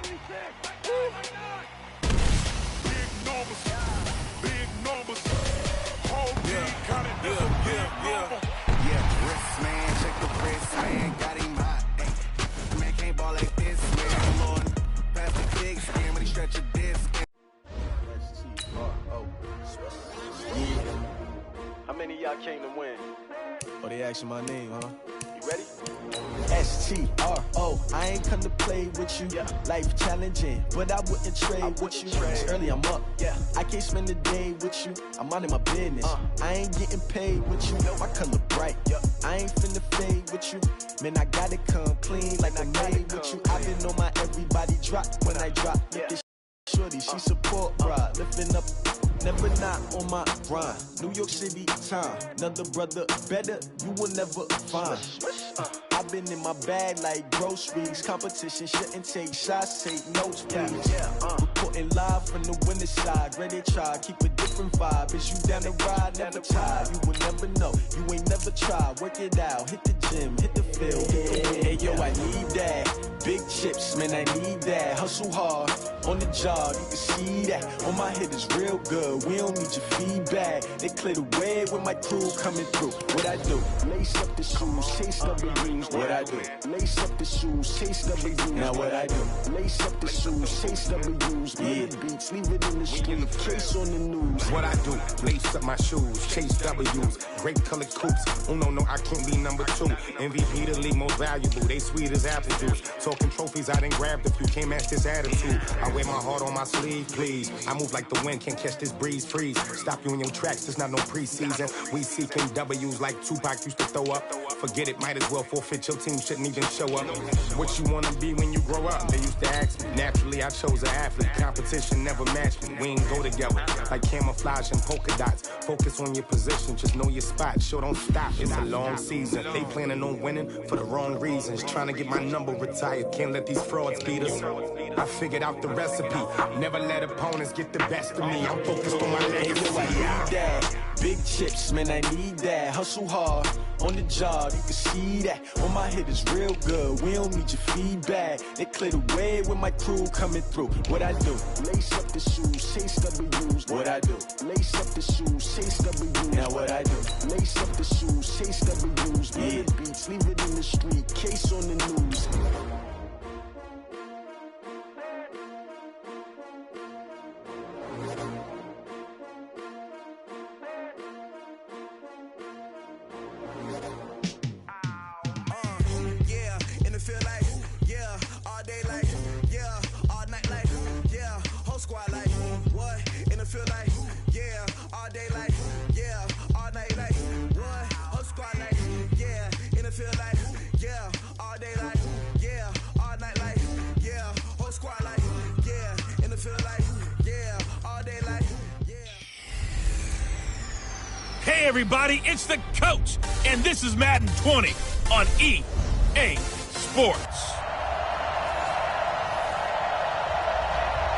Yeah, wrist man, check the wrist man, got him hot. Ay, man can't ball like this, man. Lord, pass the big skin when he stretch a disc. How many of y'all came to win? Oh, they asking my name, huh? You ready? STRO, I ain't come to play with you. Life challenging, but I wouldn't trade with you. It's early, I'm up. I can't spend the day with you. I'm minding my business. I ain't getting paid with you. My color bright. I ain't finna fade with you. Man, I gotta come clean like I made with you. I've been on my everybody drop when I drop. Look at shorty, she support, bruh. Lifting up. Never not on my grind. New York City time. Another brother better, you will never find. I've been in my bag like groceries. Competition shouldn't take shots, take notes, please. Reporting live from the winning side. Ready to try, keep a different vibe. Is you down the ride, never tired. You will never know, you ain't never tried. Work it out, hit the gym, hit the field. Hey yo, I need that. Big chips, man, I need that. Hustle hard, on the job, you can see that. On my head is real good, we don't need your feedback. They clear the way with my crew coming through. What I do? Lace up the shoes, chase W's. What I do? Lace up the shoes, chase W's. Now what I do? Lace up the shoes, chase W's. The beats, leave it in the street, case on the news. What I do? Lace up my shoes, chase W's. Great colored coops. Oh no, I can't be number 2. MVP the league most valuable. They sweet as apple juice. Talking trophies, I done grabbed a few. Can't match this attitude. I wear my heart on my sleeve, please. I move like the wind, can't catch this breeze. Freeze. Stop you in your tracks. There's not no preseason. We seeking W's like Tupac used to throw up. Forget it, might as well forfeit. Your team shouldn't even show up. What you wanna be when you grow up? They used to ask me. Naturally, I chose an athlete. Competition never matched me. We ain't go together like camouflage and polka dots. Focus on your position, just know your spot. Sure, don't stop. It's a long season. They planning on winning for the wrong reasons. Trying to get my number retired. Can't let these frauds beat us. I figured out the recipe. Never let opponents get the best of me. I'm focused on my legacy. I need that. Big chips, man, I need that. Hustle hard, on the job, you can see that. On my head is real good, we don't need your feedback. They clear the way with my crew coming through. What I do? Lace up the shoes, chase W's. What I do? Lace up the shoes, chase W's. Now what I do? Lace up the shoes, chase W's. The beats, leave it in the street, case on the news. Hey everybody, it's the coach, and this is Madden 20 on EA Sports.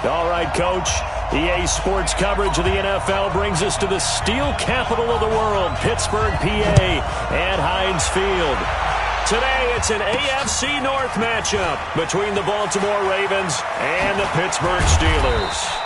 All right, Coach. EA Sports coverage of the NFL brings us to the steel capital of the world, Pittsburgh, PA, and Heinz Field. Today, it's an AFC North matchup between the Baltimore Ravens and the Pittsburgh Steelers.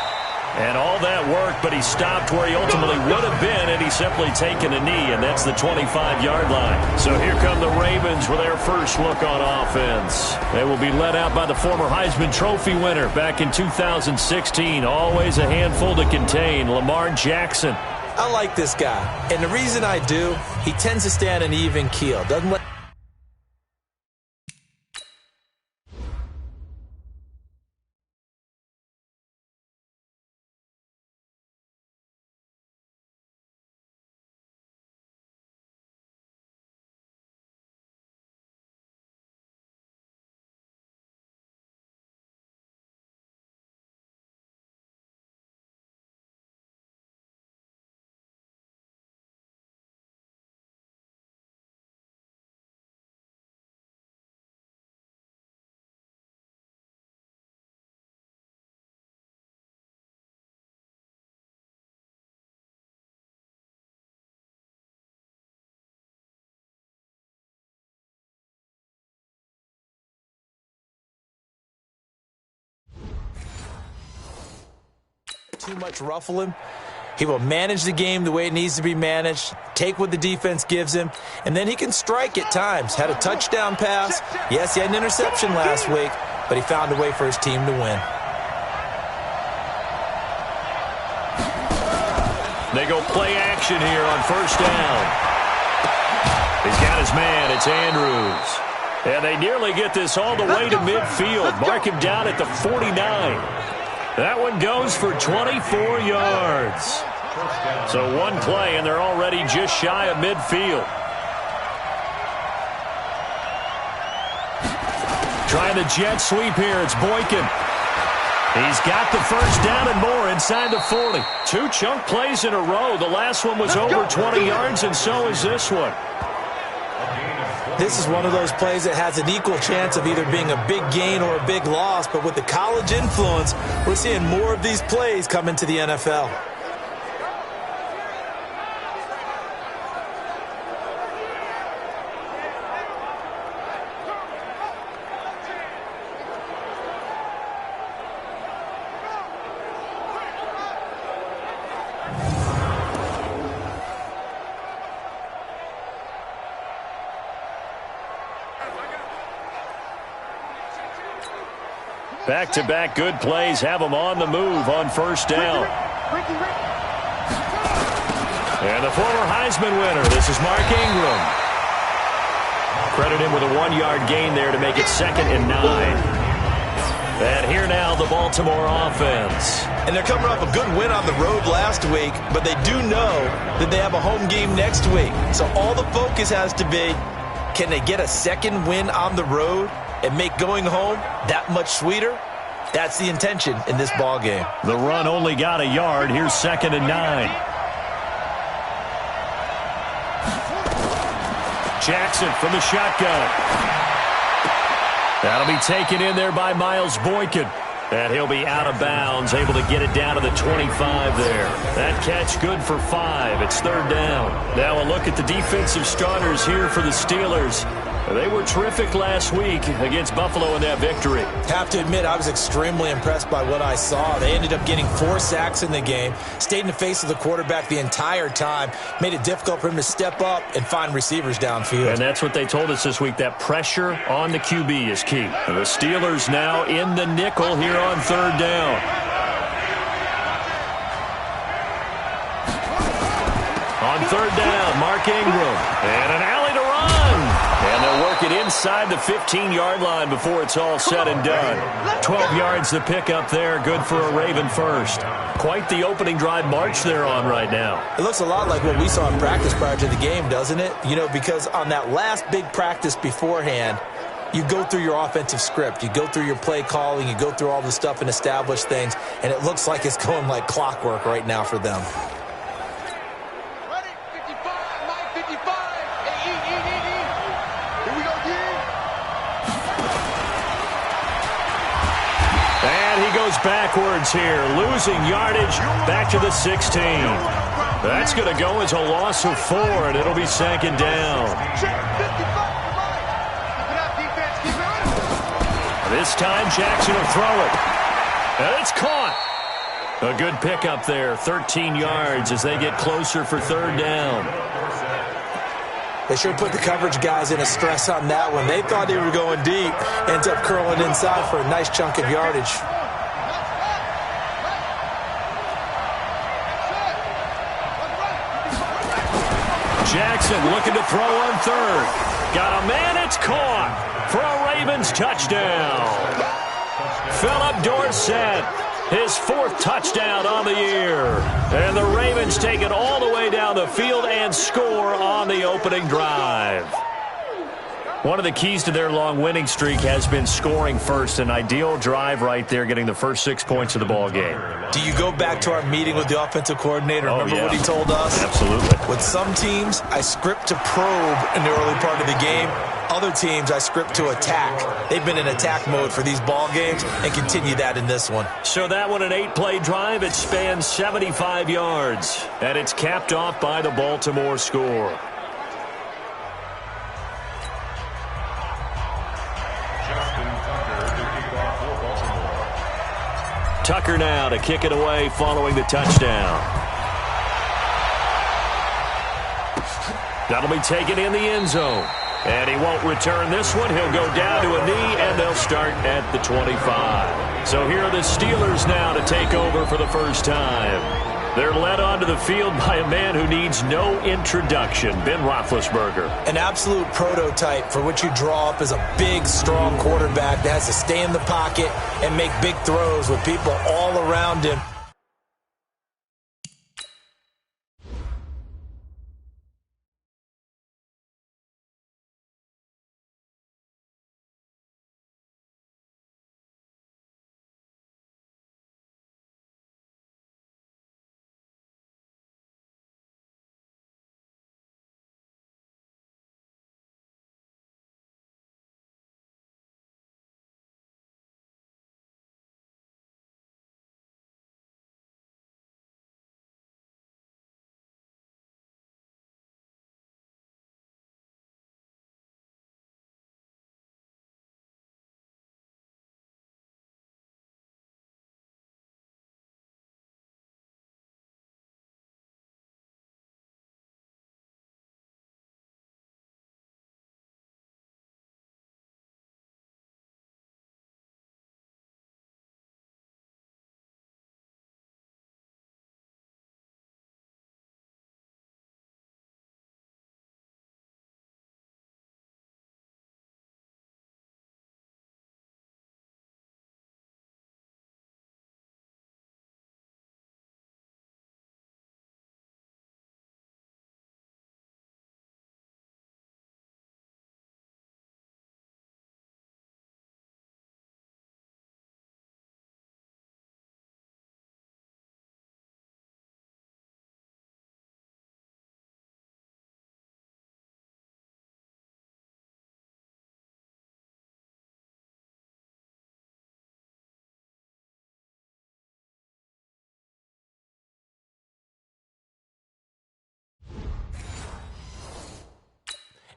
And all that worked, but he stopped where he ultimately would have been had he simply taken a knee, and that's the 25-yard line. So here come the Ravens with their first look on offense. They will be led out by the former Heisman Trophy winner back in 2016. Always a handful to contain, Lamar Jackson. I like this guy, and the reason I do, he tends to stay on an even keel. Doesn't let too much ruffling. He will manage the game the way it needs to be managed, take what the defense gives him, and then he can strike at times. Had a touchdown pass. Yes, he had an interception last week, but he found a way for his team to win. They go play action here on first down. He's got his man. It's Andrews. And they nearly get this all the way to midfield. Mark him down at the 49. That one goes for 24 yards. So one play, and they're already just shy of midfield. Trying the jet sweep here. It's Boykin. He's got the first down and more inside the 40. 2 chunk plays in a row. The last one was over 20 yards, and so is this one. This is one of those plays that has an equal chance of either being a big gain or a big loss, but with the college influence, we're seeing more of these plays come into the NFL. Back-to-back good plays have them on the move on first down. And the former Heisman winner, this is Mark Ingram. Credit him with a 1-yard gain there to make it 2nd and 9. And here now the Baltimore offense. And they're coming off a good win on the road last week, but they do know that they have a home game next week. So all the focus has to be, can they get a second win on the road and make going home that much sweeter? That's the intention in this ball game. The run only got a yard. Here's 2nd and 9. Jackson from the shotgun. That'll be taken in there by Miles Boykin. And he'll be out of bounds, able to get it down to the 25 there. That catch good for 5. It's 3rd down. Now a look at the defensive starters here for the Steelers. They were terrific last week against Buffalo in that victory. Have to admit, I was extremely impressed by what I saw. They ended up getting 4 sacks in the game, stayed in the face of the quarterback the entire time, made it difficult for him to step up and find receivers downfield. And that's what they told us this week, that pressure on the QB is key. The Steelers now in the nickel here on 3rd down. On 3rd down, Mark Ingram. And an alley to run. And they'll work it inside the 15-yard line before it's all said and done. 12 yards to pick up there. Good for a Raven first. Quite the opening drive march they're on right now. It looks a lot like what we saw in practice prior to the game, doesn't it? You know, because on that last big practice beforehand, you go through your offensive script. You go through your play calling. You go through all the stuff and establish things. And it looks like it's going like clockwork right now for them. Backwards here, losing yardage back to the 16. That's going to go as a loss of 4, and it'll be 2nd down. This time Jackson will throw it. And it's caught. A good pickup there, 13 yards as they get closer for 3rd down. They sure put the coverage guys in a stress on that one. They thought they were going deep, ends up curling inside for a nice chunk of yardage. Jackson looking to throw on 3rd. Got a man, it's caught for a Ravens touchdown. Philip Dorsett, his 4th touchdown on the year. And the Ravens take it all the way down the field and score on the opening drive. One of the keys to their long winning streak has been scoring first. An ideal drive right there, getting the first 6 points of the ball game. Do you go back to our meeting with the offensive coordinator? Remember what he told us? Absolutely. With some teams, I script to probe in the early part of the game. Other teams, I script to attack. They've been in attack mode for these ball games and continue that in this one. So that one, an 8-play drive. It spans 75 yards. And it's capped off by the Baltimore score. Tucker now to kick it away following the touchdown. That'll be taken in the end zone. And he won't return this one. He'll go down to a knee, and they'll start at the 25. So here are the Steelers now to take over for the first time. They're led onto the field by a man who needs no introduction, Ben Roethlisberger. An absolute prototype for what you draw up as a big, strong quarterback that has to stay in the pocket and make big throws with people all around him.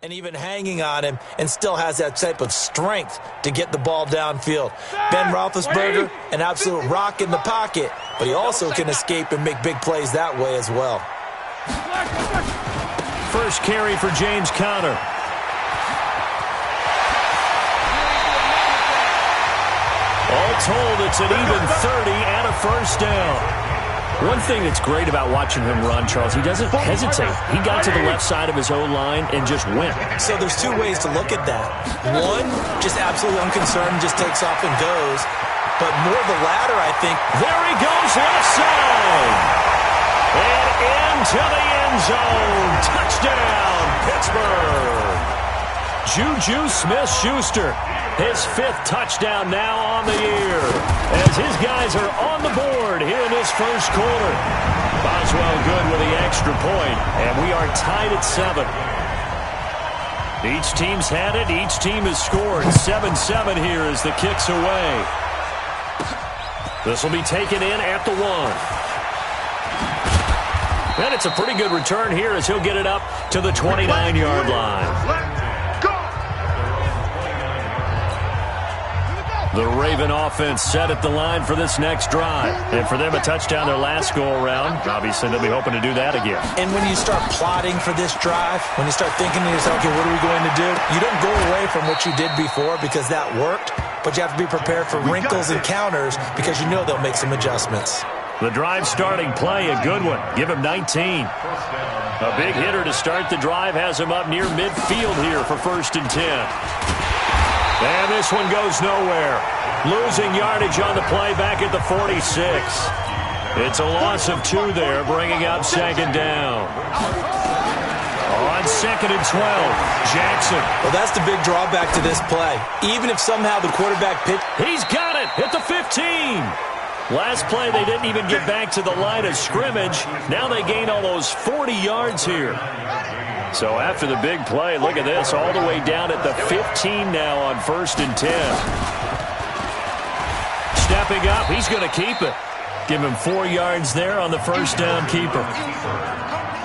And even hanging on him, and still has that type of strength to get the ball downfield. Ben Roethlisberger, an absolute rock in the pocket, but he also can escape and make big plays that way as well. First carry for James Conner. All told, it's an even 30 and a first down. One thing that's great about watching him run, Charles, he doesn't hesitate. He got to the left side of his O-line and just went. So there's two ways to look at that. One, just absolutely unconcerned, just takes off and goes. But more the latter, I think. There he goes, left side. And into the end zone. Touchdown, Pittsburgh. Juju Smith-Schuster, his 5th touchdown now on the year, as his guys are on the board here in this first quarter. Boswell good with the extra point, and we are tied at 7. Each team's had it. Each team has scored. 7-7 here as the kick's away. This will be taken in at the 1. And it's a pretty good return here as he'll get it up to the 29-yard line. The Raven offense set at the line for this next drive. And for them, a touchdown their last go-around. Obviously, they'll be hoping to do that again. And when you start plotting for this drive, when you start thinking to yourself, okay, what are we going to do? You don't go away from what you did before because that worked, but you have to be prepared for wrinkles and counters because you know they'll make some adjustments. The drive starting play, a good one. Give him 19. A big hitter to start the drive has him up near midfield here for 1st and 10. And this one goes nowhere. Losing yardage on the play back at the 46. It's a loss of 2 there, bringing up 2nd down. On 2nd and 12, Jackson. Well, that's the big drawback to this play. Even if somehow the quarterback pitch. He's got it at the 15. Last play, they didn't even get back to the line of scrimmage. Now they gain almost 40 yards here. So after the big play, look at this, all the way down at the 15 now on 1st and 10. Stepping up, he's going to keep it. Give him 4 yards there on the first down keeper.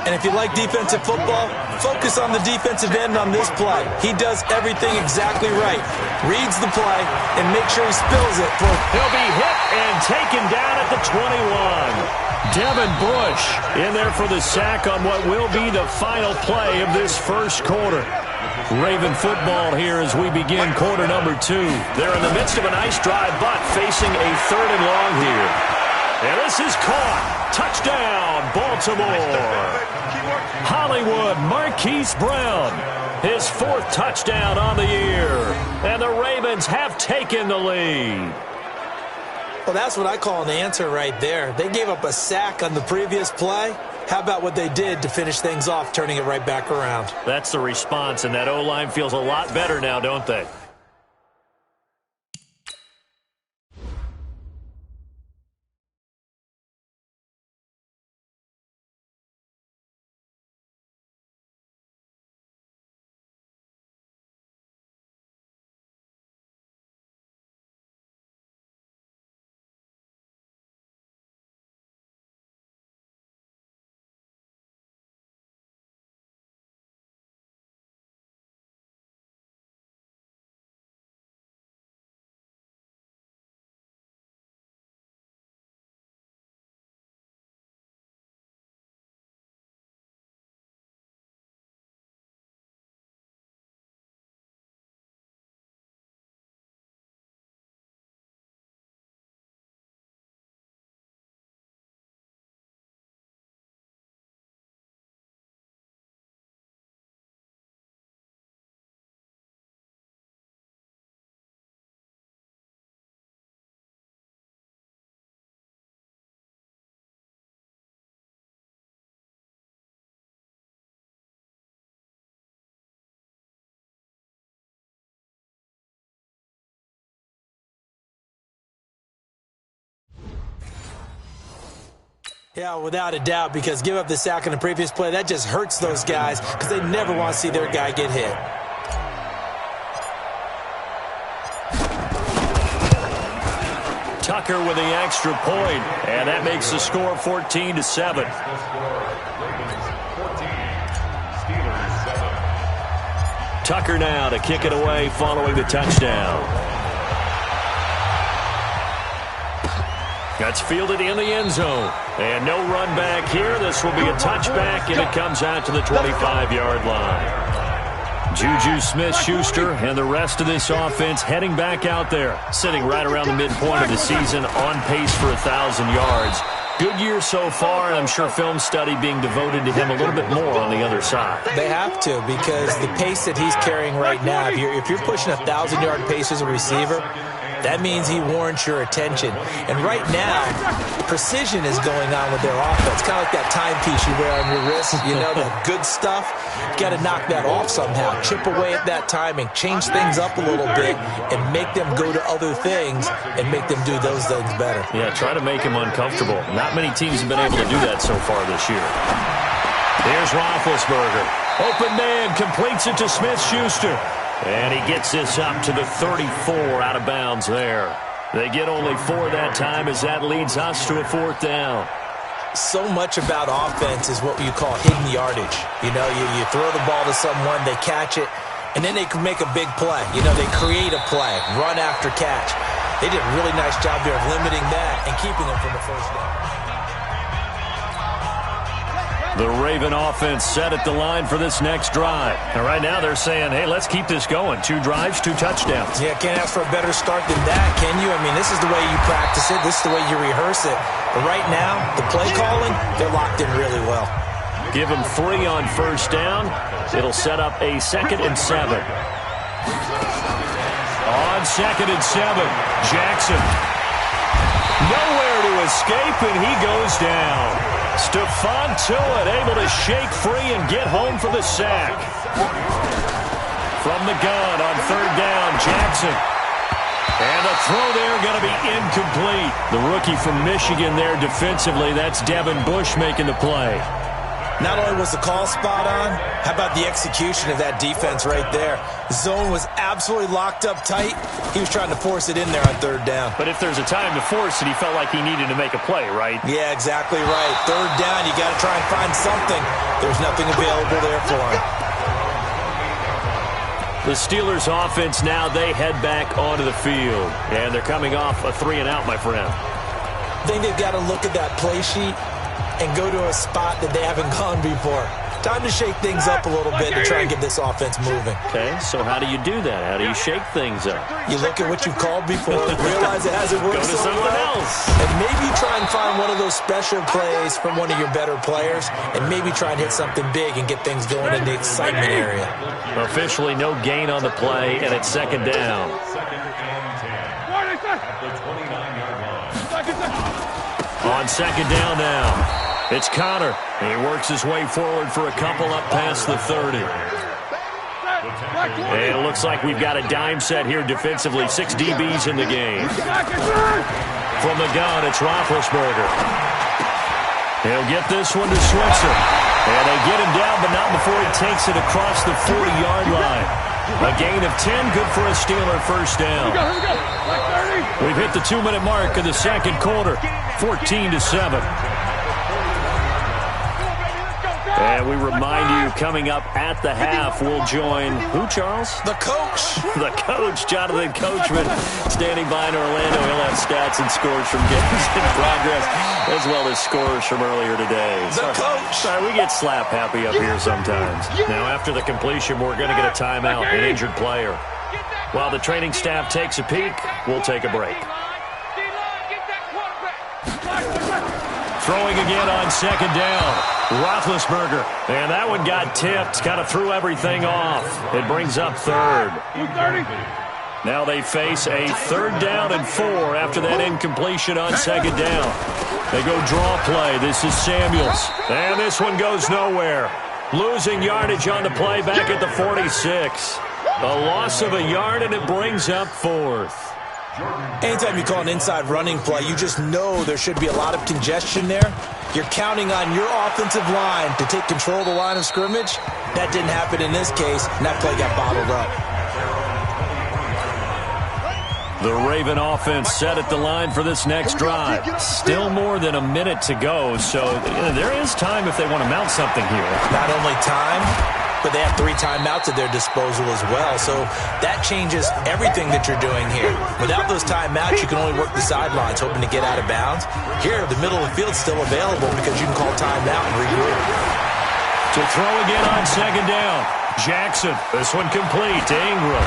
And if you like defensive football, focus on the defensive end on this play. He does everything exactly right. Reads the play and makes sure he spills it. He'll be hit and taken down at the 21. Devin Bush in there for the sack on what will be the final play of this first quarter. Raven football here as we begin quarter number 2. They're in the midst of a nice drive, but facing a 3rd and long here. And this is caught. Touchdown, Baltimore. Hollywood Marquise Brown, his 4th touchdown on the year. And the Ravens have taken the lead. Well, that's what I call an answer right there. They gave up a sack on the previous play. How about what they did to finish things off, turning it right back around? That's the response, and that O-line feels a lot better now, don't they? Yeah, without a doubt, because give up the sack on the previous play, that just hurts those guys because they never want to see their guy get hit. Tucker with the extra point, and that makes the score 14-7. Tucker now to kick it away following the touchdown. That's fielded in the end zone. And no run back here. This will be a touchback, and it comes out to the 25-yard line. Juju Smith-Schuster and the rest of this offense heading back out there, sitting right around the midpoint of the season, on pace for 1,000 yards. Good year so far, and I'm sure film study being devoted to him a little bit more on the other side. They have to, because the pace that he's carrying right now, if you're pushing 1,000-yard pace as a receiver, that means he warrants your attention. And right now, precision is going on with their offense. Kind of like that timepiece you wear on your wrist. You know, the good stuff. You got to knock that off somehow. Chip away at that timing. Change things up a little bit and make them go to other things and make them do those things better. Yeah, try to make him uncomfortable. Not many teams have been able to do that so far this year. Here's Roethlisberger. Open man, completes it to Smith-Schuster. And he gets this up to the 34 out of bounds there. They get only 4 that time as that leads us to a 4th down. So much about offense is what you call hidden yardage. You know, you throw the ball to someone, they catch it, and then they can make a big play. You know, they create a play, run after catch. They did a really nice job there of limiting that and keeping them from the first down. The Raven offense set at the line for this next drive. And right now they're saying, hey, let's keep this going. 2 drives, 2 touchdowns. Yeah, can't ask for a better start than that, can you? I mean, this is the way you practice it. This is the way you rehearse it. But right now, the play calling, they're locked in really well. Give them 3 on first down. It'll set up a 2nd and 7. On 2nd and 7, Jackson. Nowhere to escape, and he goes down. Stephon Tuitt able to shake free and get home for the sack. From the gun on 3rd down, Jackson. And the throw there going to be incomplete. The rookie from Michigan there defensively, that's Devin Bush making the play. Not only was the call spot on, how about the execution of that defense right there? The zone was absolutely locked up tight. He was trying to force it in there on 3rd down. But if there's a time to force it, he felt like he needed to make a play, right? Yeah, exactly right. 3rd down, you got to try and find something. There's nothing available there for him. The Steelers offense now, they head back onto the field. And they're coming off a 3-and-out, my friend. I think they've got to look at that play sheet and go to a spot that they haven't gone before. Time to shake things up a little bit to try and get this offense moving. Okay, so how do you do that? How do you shake things up? You look at what you've called before, realize it hasn't worked Go to so someone well, else. and maybe try and find one of those special plays from one of your better players, and maybe try and hit something big and get things going in the excitement area. Officially no gain on the play, and it's second down. On second down now. It's Connor. He works his way forward for a couple up past the 30. And it looks like we've got a dime set here defensively. 6 DBs in the game. From the gun, it's Roethlisberger. He'll get this one to Switzer. And they get him down, but not before he takes it across the 40-yard line. A gain of 10, good for a Steeler first down. We've hit the 2-minute mark of the second quarter, 14-7. And we remind you, coming up at the half, we'll join who, Charles? The coach. The coach, Jonathan Coachman, standing by in Orlando. He'll have stats and scores from games in progress, as well as scores from earlier today. The coach. Sorry, we get slap happy up here sometimes. Now, after the completion, we're going to get a timeout, an injured player. While the training staff takes a peek, we'll take a break. Throwing again on second down. Roethlisberger. And that one got tipped. Kind of threw everything off. It brings up third. Now they face a 3rd down and 4 after that incompletion on second down. They go draw play. This is Samuels. And this one goes nowhere. Losing yardage on the play back at the 46. A loss of a yard, and it brings up 4th. Anytime you call an inside running play, you just know there should be a lot of congestion there. You're counting on your offensive line to take control of the line of scrimmage. That didn't happen in this case, and that play got bottled up. The Raven offense set at the line for this next drive. Still more than a minute to go, so there is time if they want to mount something here. Not only time, but they have 3 timeouts at their disposal as well. So that changes everything that you're doing here. Without those timeouts, you can only work the sidelines, hoping to get out of bounds. Here, the middle of the field's still available because you can call timeout and regroup. To throw again on second down. Jackson, this one complete to Ingram.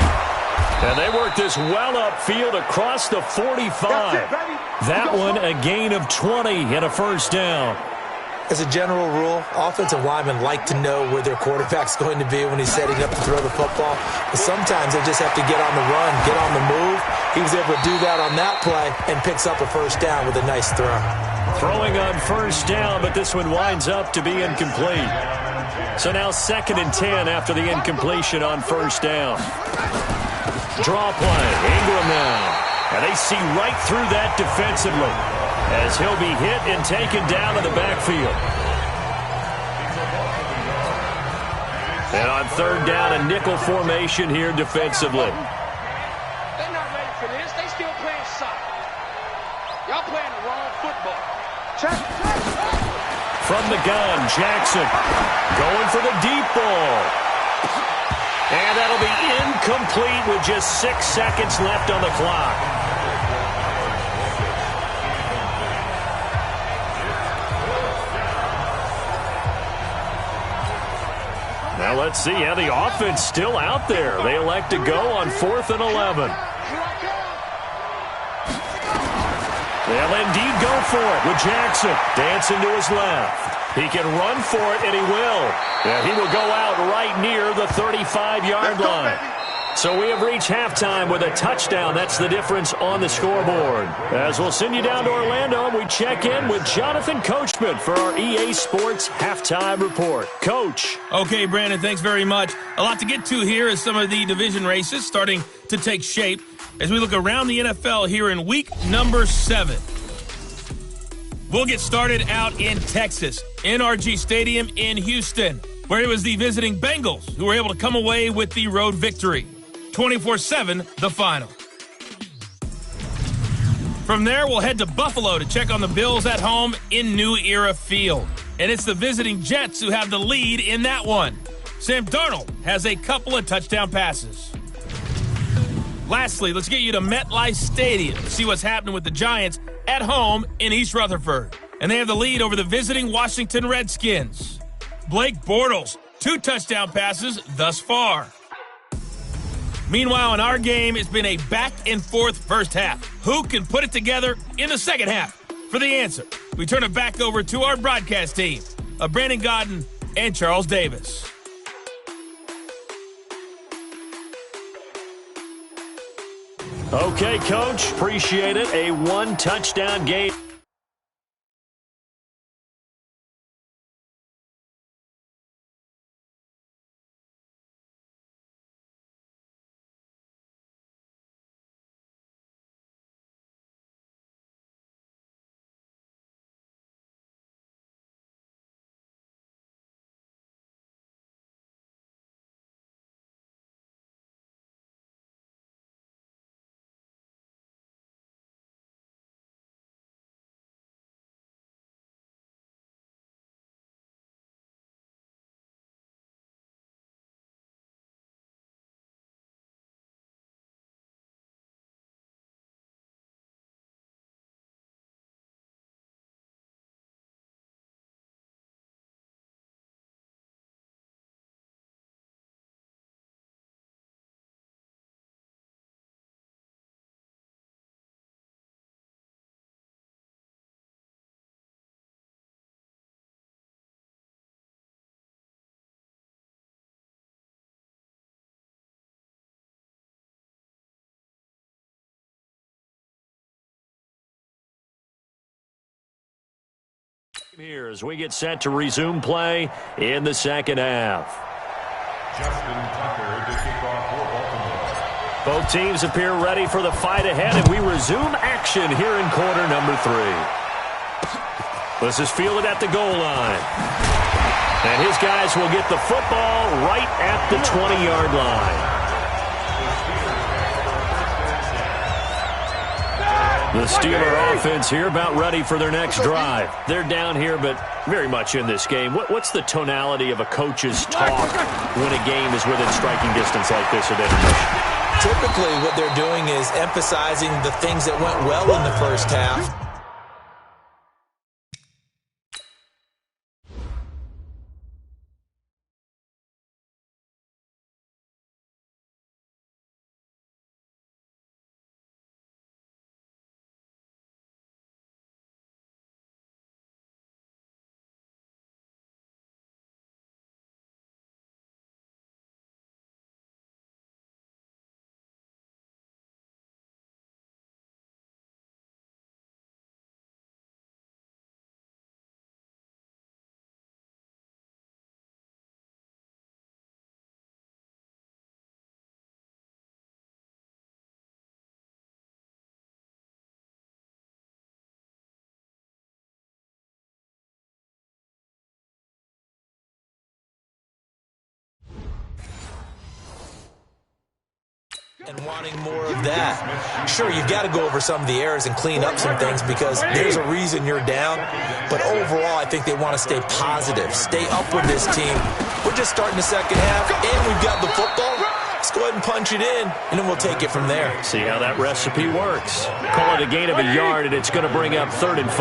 And they work this well upfield across the 45. That one a gain of 20 and a first down. As a general rule, offensive linemen like to know where their quarterback's going to be when he's setting up to throw the football. But sometimes they just have to get on the run, get on the move. He was able to do that on that play and picks up a first down with a nice throw. Throwing on first down, but this one winds up to be incomplete. So now 2nd and 10 after the incompletion on first down. Draw play, Ingram now. And they see right through that defensively, as he'll be hit and taken down in the backfield. And on 3rd down, a nickel formation here defensively. They're not ready for this. They still playing soccer. Y'all playing the wrong football. Check. From the gun, Jackson going for the deep ball. And that'll be incomplete with just 6 seconds left on the clock. Now let's see how the offense still out there. They elect to go on 4th and 11. They'll indeed go for it with Jackson dancing to his left. He can run for it, and he will. Yeah, he will go out right near the 35-yard line. So we have reached halftime with a touchdown. That's the difference on the scoreboard. As we'll send you down to Orlando, we check in with Jonathan Coachman for our EA Sports Halftime Report. Coach. Okay, Brandon, thanks very much. A lot to get to here as some of the division races starting to take shape as we look around the NFL here in week number 7. We'll get started out in Texas, NRG Stadium in Houston, where it was the visiting Bengals who were able to come away with the road victory. 24-7, the final. From there, we'll head to Buffalo to check on the Bills at home in New Era Field. And it's the visiting Jets who have the lead in that one. Sam Darnold has a couple of touchdown passes. Lastly, let's get you to MetLife Stadium to see what's happening with the Giants at home in East Rutherford. And they have the lead over the visiting Washington Redskins. Blake Bortles, 2 touchdown passes thus far. Meanwhile, in our game, it's been a back-and-forth first half. Who can put it together in the second half? For the answer, we turn it back over to our broadcast team of Brandon Godden and Charles Davis. Okay, Coach, appreciate it. A 1-touchdown game. Here as we get set to resume play in the second half. Justin Tucker to kick off for Baltimore. Both teams appear ready for the fight ahead, and we resume action here in quarter number 3. This is fielded at the goal line. And his guys will get the football right at the 20-yard line. The Steeler offense here about ready for their next drive. They're down here, but very much in this game. What's the tonality of a coach's talk when a game is within striking distance like this at intermission? Typically, what they're doing is emphasizing the things that went well in the first half. And wanting more of that. Sure, you've got to go over some of the errors and clean up some things because there's a reason you're down. But overall, I think they want to stay positive, stay up with this team. We're just starting the second half, and we've got the football. Let's go ahead and punch it in, and then we'll take it from there. See how that recipe works. Call it a gain of a yard, and it's going to bring up 3rd and 5.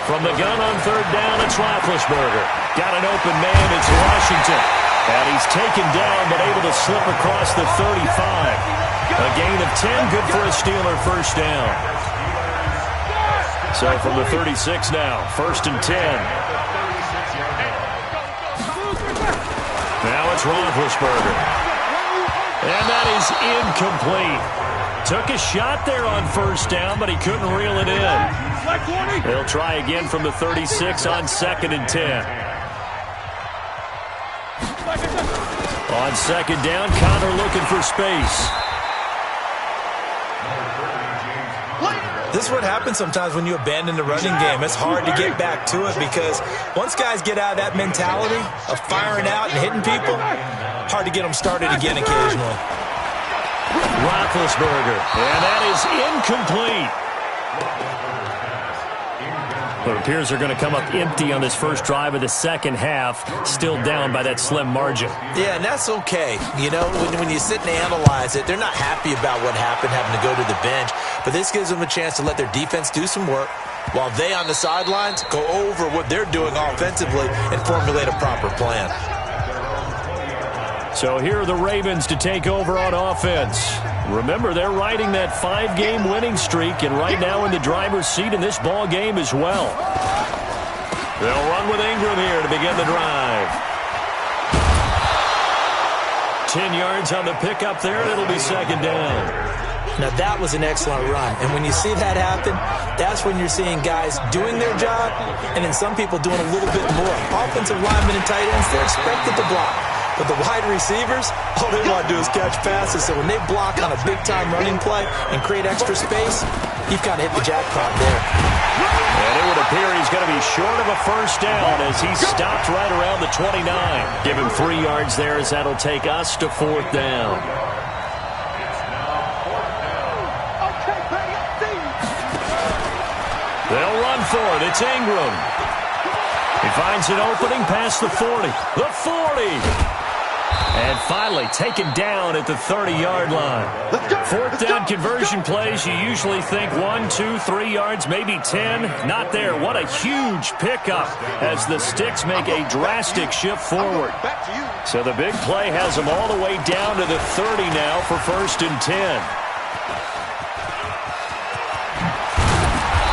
From the gun on 3rd down, it's Roethlisberger. Got an open man, it's Washington. And he's taken down, but able to slip across the 35. A gain of 10, good for a Steeler first down. So from the 36 now, 1st and 10. Now it's Roethlisberger. And that is incomplete. Took a shot there on 1st down, but he couldn't reel it in. He'll try again from the 36 on 2nd and 10. On 2nd down, Connor looking for space. This is what happens sometimes when you abandon the running game. It's hard to get back to it because once guys get out of that mentality of firing out and hitting people, hard to get them started again occasionally. Roethlisberger, and that is incomplete. But it appears they're going to come up empty on this first drive of the second half, still down by that slim margin. Yeah, and that's okay. You know, when you sit and analyze it, they're not happy about what happened, having to go to the bench. But this gives them a chance to let their defense do some work while they on the sidelines go over what they're doing offensively and formulate a proper plan. So here are the Ravens to take over on offense. Remember, they're riding that 5-game winning streak, and right now in the driver's seat in this ball game as well. They'll run with Ingram here to begin the drive. 10 yards on the pickup there, and it'll be second down. Now, that was an excellent run. And when you see that happen, that's when you're seeing guys doing their job and then some people doing a little bit more. Offensive linemen and tight ends, they're expected to block. But the wide receivers, all they want to do is catch passes. So when they block on a big-time running play and create extra space, you've got to hit the jackpot there. And it would appear he's going to be short of a first down as he stopped right around the 29. Give him 3 yards there as that'll take us to fourth down. They'll run for it. It's Ingram. He finds an opening past the 40. The 40. And finally taken down at the 30-yard line. Fourth down conversion plays, you usually think 1, 2, 3 yards, maybe 10. Not there. What a huge pickup as the Sticks make a drastic shift forward. So the big play has them all the way down to the 30 now for first and 10.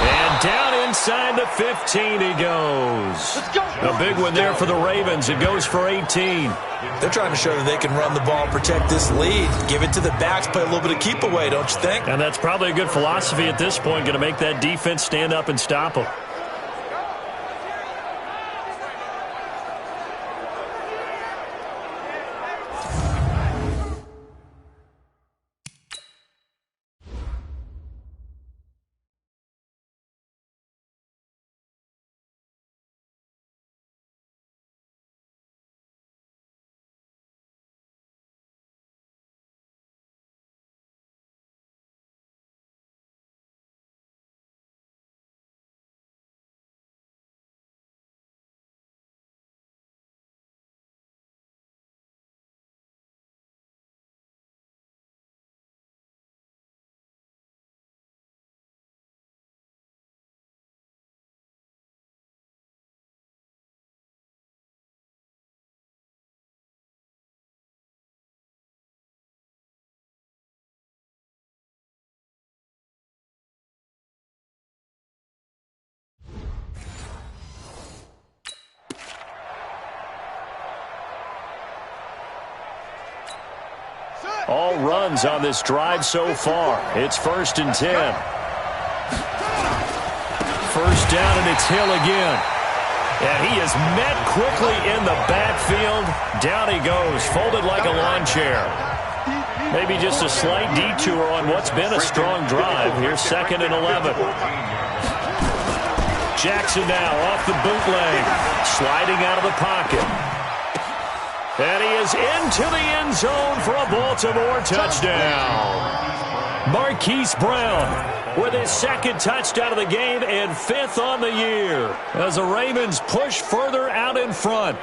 And down inside the 15 he goes. A big one there for the Ravens. It goes for 18. They're trying to show that they can run the ball and protect this lead. Give it to the backs, play a little bit of keep away, don't you think? And that's probably a good philosophy at this point, going to make that defense stand up and stop them. All runs on this drive so far. It's first and 10. First down, and it's Hill again. And he is met quickly in the backfield. Down he goes, folded like a lawn chair. Maybe just a slight detour on what's been a strong drive. Here's second and 11. Jackson now off the bootleg, sliding out of the pocket. And he is into the end zone for a Baltimore touchdown. Marquise Brown with his second touchdown of the game and 5th on the year as the Ravens push further out in front.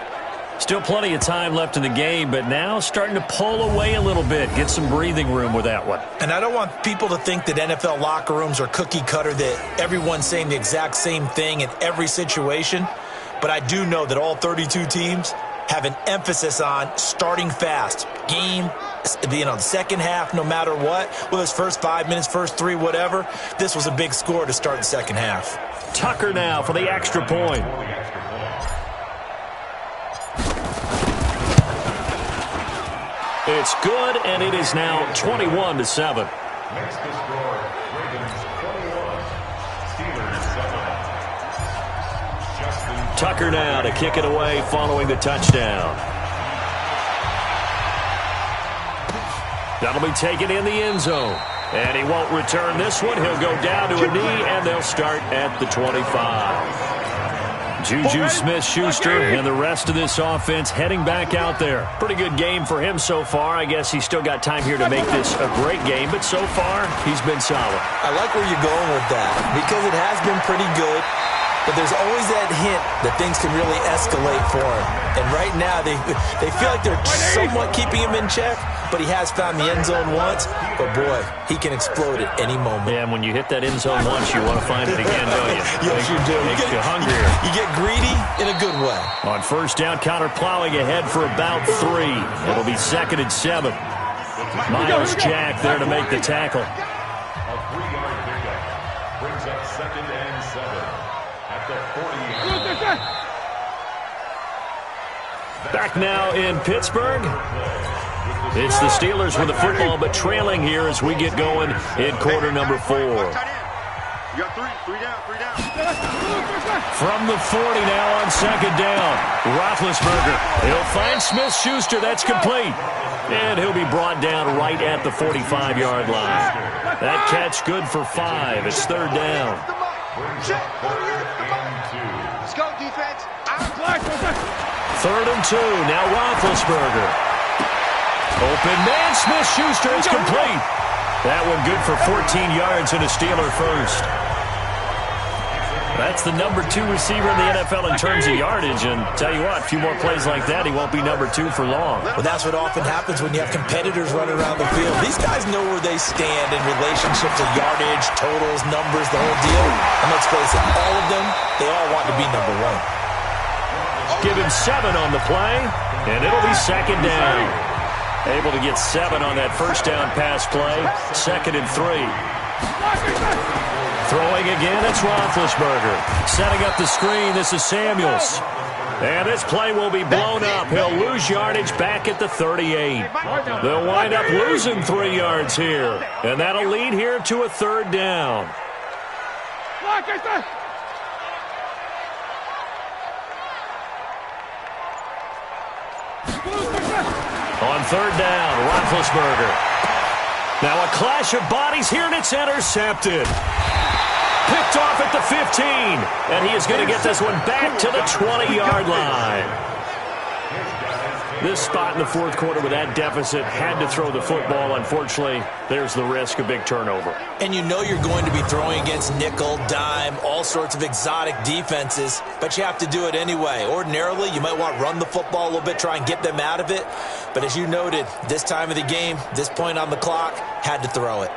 Still plenty of time left in the game, but now starting to pull away a little bit, get some breathing room with that one. And I don't want people to think that NFL locker rooms are cookie cutter, that everyone's saying the exact same thing in every situation. But I do know that all 32 teams have an emphasis on starting fast. Game, the second half, no matter what, whether it's first 5 minutes, first 3, whatever. This was a big score to start the second half. Tucker now for the extra point. It's good, and it is now 21-7. Next to score, Ravens 21, Steelers 7. Tucker now to kick it away following the touchdown. That'll be taken in the end zone. And he won't return this one. He'll go down to a knee, and they'll start at the 25. Juju Smith-Schuster and the rest of this offense heading back out there. Pretty good game for him so far. I guess he's still got time here to make this a great game, but so far he's been solid. I like where you're going with that because it has been pretty good. but there's always that hint that things can really escalate for him. And right now, they feel like they're somewhat keeping him in check, but he has found the end zone once. But, boy, he can explode at any moment. Yeah, and when you hit that end zone once, you want to find it again, don't you? Yes, you do. Makes you hungrier. You get greedy in a good way. On first down, Connor plowing ahead for about 3. It'll be 2nd and 7. Miles Jack there to make the tackle. A 3-yard pickup brings up 2nd and 7 at the 40. Back now in Pittsburgh. It's the Steelers with the football, but trailing here as we get going in quarter number 4. You got 3 down. From the 40 now on 2nd down. Roethlisberger. He'll find Smith-Schuster. That's complete. And he'll be brought down right at the 45-yard line. That catch good for 5. It's 3rd down. Let's go, defense. 3rd and 2. Now Roethlisberger. Open man. Smith-Schuster. It's complete. That one good for 14 yards and a Steeler first. That's the number 2 receiver in the NFL in terms of yardage, and tell you what, a few more plays like that, he won't be number 2 for long. Well, that's what often happens when you have competitors running around the field. These guys know where they stand in relationship to yardage, totals, numbers, the whole deal. And let's face it, all of them, they all want to be number 1. Give him 7 on the play, and it'll be 2nd down. Able to get 7 on that first down pass play, 2nd and 3. Throwing again, it's Roethlisberger. Setting up the screen, this is Samuels. And this play will be blown up. He'll lose yardage back at the 38. They'll wind up losing 3 yards here. And that'll lead here to a 3rd down. On 3rd down, Roethlisberger. Now a clash of bodies here, and it's intercepted. Picked off at the 15, and he is going to get this one back to the 20-yard line. This spot in the 4th quarter with that deficit, had to throw the football. Unfortunately, there's the risk of big turnover. And you know you're going to be throwing against nickel, dime, all sorts of exotic defenses, but you have to do it anyway. Ordinarily, you might want to run the football a little bit, try and get them out of it. But as you noted, this time of the game, this point on the clock, had to throw it.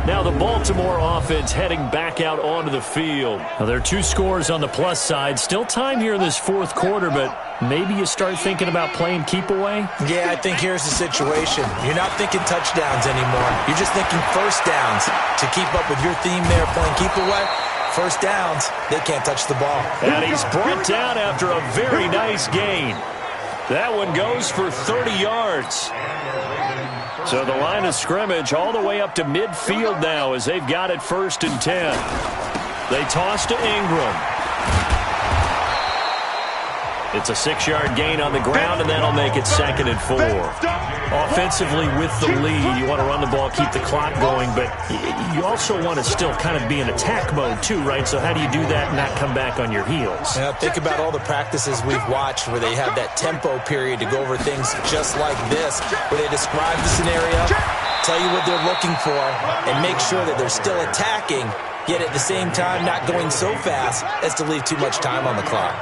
Now the Baltimore offense heading back out onto the field. Now there are 2 scores on the plus side. Still time here in this 4th quarter, but maybe you start thinking about playing keep away? Yeah, I think here's the situation. You're not thinking touchdowns anymore. You're just thinking first downs. To keep up with your theme there, playing keep away, first downs, they can't touch the ball. And he's brought down after a very nice gain. That one goes for 30 yards. So the line of scrimmage all the way up to midfield now as they've got it 1st and 10. They toss to Ingram. It's a 6-yard gain on the ground, and that'll make it 2nd and 4. Offensively with the lead, you want to run the ball, keep the clock going, but you also want to still kind of be in attack mode too, right? So how do you do that and not come back on your heels? Now, think about all the practices we've watched where they have that tempo period to go over things just like this, where they describe the scenario, tell you what they're looking for, and make sure that they're still attacking, yet at the same time not going so fast as to leave too much time on the clock.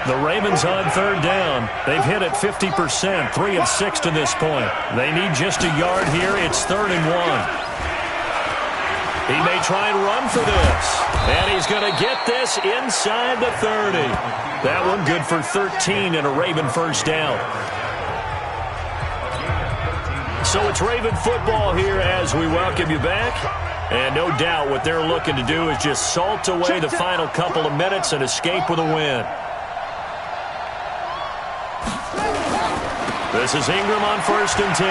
The Ravens on 3rd down. They've hit it 50%, 3 of 6 to this point. They need just a yard here. It's 3rd and 1. He may try and run for this. And he's going to get this inside the 30. That one good for 13 and a Raven first down. So it's Raven football here as we welcome you back. And no doubt what they're looking to do is just salt away the final couple of minutes and escape with a win. This is Ingram on 1st and 10.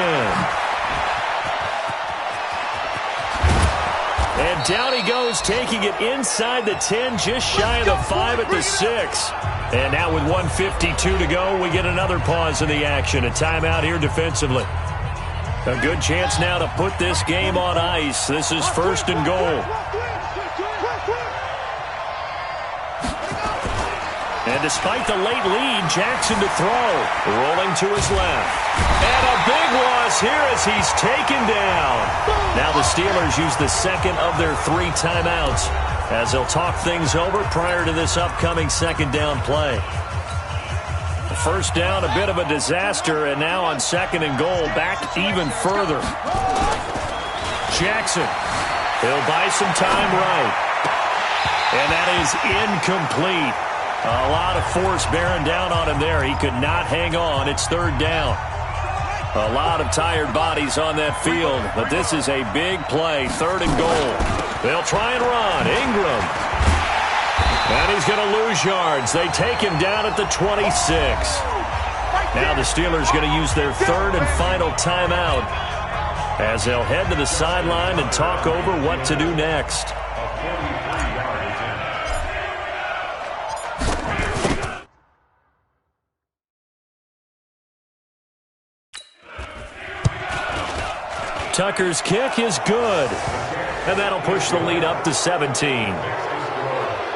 And down he goes, taking it inside the 10, just shy of the 5 at the 6. And now with 1:52 to go, we get another pause in the action. A timeout here defensively. A good chance now to put this game on ice. This is 1st and goal. And despite the late lead, Jackson to throw. Rolling to his left. And a big loss is here as he's taken down. Now the Steelers use the second of their 3 timeouts as they'll talk things over prior to this upcoming second down play. The first down, a bit of a disaster, and now on second and goal, back even further. Jackson, he'll buy some time right. And that is incomplete. A lot of force bearing down on him there. He could not hang on. It's third down. A lot of tired bodies on that field, but this is a big play, third and goal. They'll try and run. Ingram. And he's going to lose yards. They take him down at the 26. Now the Steelers going to use their third and final timeout as they'll head to the sideline and talk over what to do next. Tucker's kick is good. And that'll push the lead up to 17.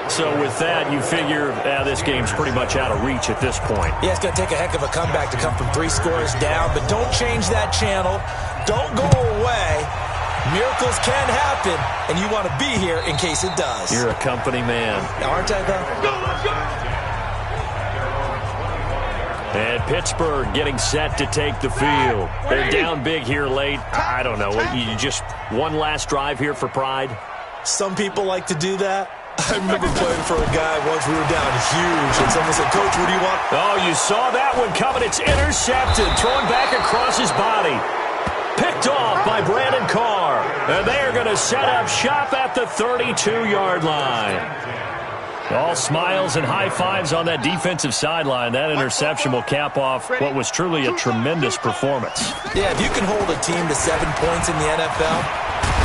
So with that, you figure this game's pretty much out of reach at this point. Yeah, it's going to take a heck of a comeback to come from 3 scores down, but don't change that channel. Don't go away. Miracles can happen, and you want to be here in case it does. You're a company man. Aren't I, though? And Pittsburgh getting set to take the field. They're down big here late. I don't know. You just one last drive here for pride? Some people like to do that. I remember playing for a guy once. We were down huge, and someone said, "Coach, what do you want?" Oh, you saw that one coming. It's intercepted. Thrown back across his body. Picked off by Brandon Carr. And they are going to set up shop at the 32-yard line. All smiles and high fives on that defensive sideline. That interception will cap off what was truly a tremendous performance. Yeah, if you can hold a team to 7 points in the NFL,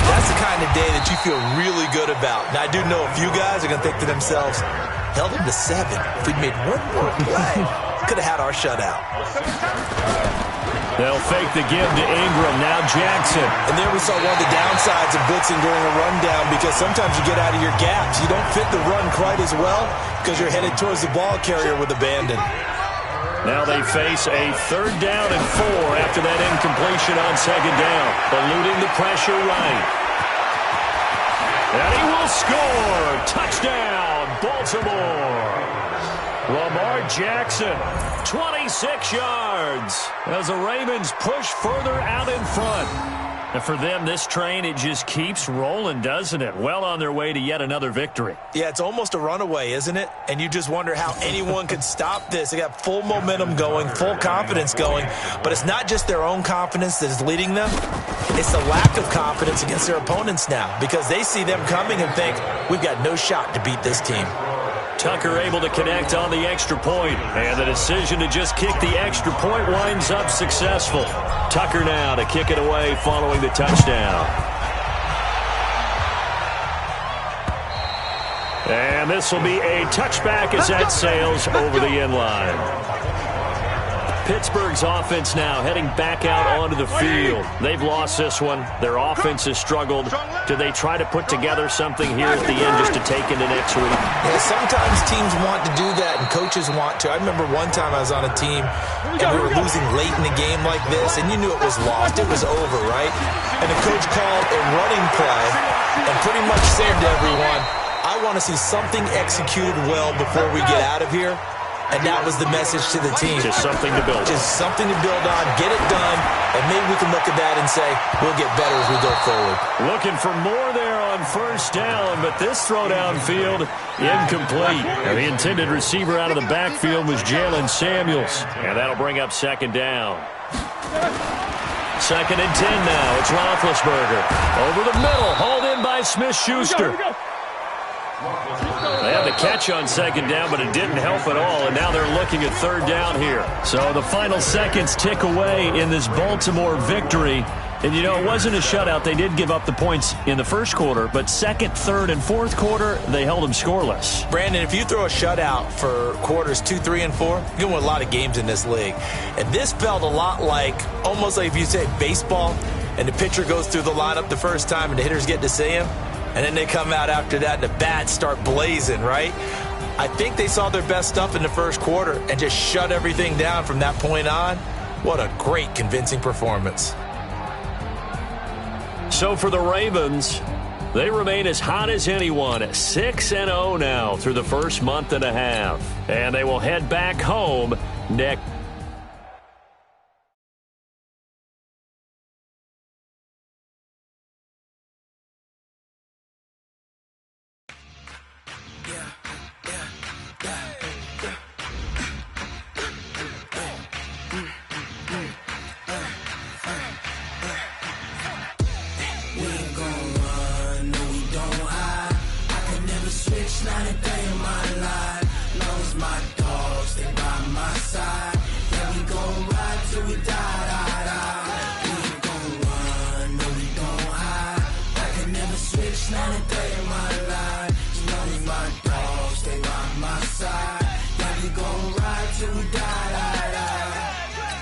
that's the kind of day that you feel really good about. Now, I do know a few guys are going to think to themselves, held them to 7. If we'd made one more play, could have had our shutout. They'll fake the give to Ingram. Now Jackson. And there we saw one of the downsides of blitzing during a rundown, because sometimes you get out of your gaps. You don't fit the run quite as well because you're headed towards the ball carrier with abandon. Now they face a third down and 4 after that incompletion on second down. Eluding the pressure right. And he will score. Touchdown, Baltimore. Lamar Jackson, 26 yards as the Ravens push further out in front. And for them, this train, it just keeps rolling, doesn't it? Well on their way to yet another victory. Yeah, it's almost a runaway, isn't it? And you just wonder how anyone could stop this. They got full momentum going, full confidence going. But it's not just their own confidence that is leading them. It's the lack of confidence against their opponents now, because they see them coming and think, we've got no shot to beat this team. Tucker able to connect on the extra point, and the decision to just kick the extra point winds up successful. Tucker now to kick it away following the touchdown. And this will be a touchback as that sails over the end line. Pittsburgh's offense now heading back out onto the field. They've lost this one. Their offense has struggled. Do they try to put together something here at the end just to take into next week? Yeah, sometimes teams want to do that and coaches want to. I remember one time I was on a team and we were losing late in the game like this, and you knew it was lost. It was over, right? And the coach called a running play and pretty much said to everyone, I want to see something executed well before we get out of here. And that was the message to the team. Just something to build on. Just something to build on, get it done, and maybe we can look at that and say, we'll get better as we go forward. Looking for more there on first down, but this throw downfield, incomplete. And the intended receiver out of the backfield was Jalen Samuels. And that'll bring up second down. Second and 10 now. It's Roethlisberger. Over the middle, hauled in by Smith-Schuster. They had the catch on second down, but it didn't help at all, and now they're looking at third down here. So the final seconds tick away in this Baltimore victory. And, you know, it wasn't a shutout. They did give up the points in the first quarter, but second, third, and fourth quarter, they held them scoreless. Brandon, if you throw a shutout for quarters 2, 3, and 4, you're going to win a lot of games in this league. And this felt a lot like, almost like if you say baseball, and the pitcher goes through the lineup the first time and the hitters get to see him, and then they come out after that and the bats start blazing, right? I think they saw their best stuff in the first quarter and just shut everything down from that point on. What a great, convincing performance. So for the Ravens, they remain as hot as anyone, 6-0 now through the first month and a half. And they will head back home next.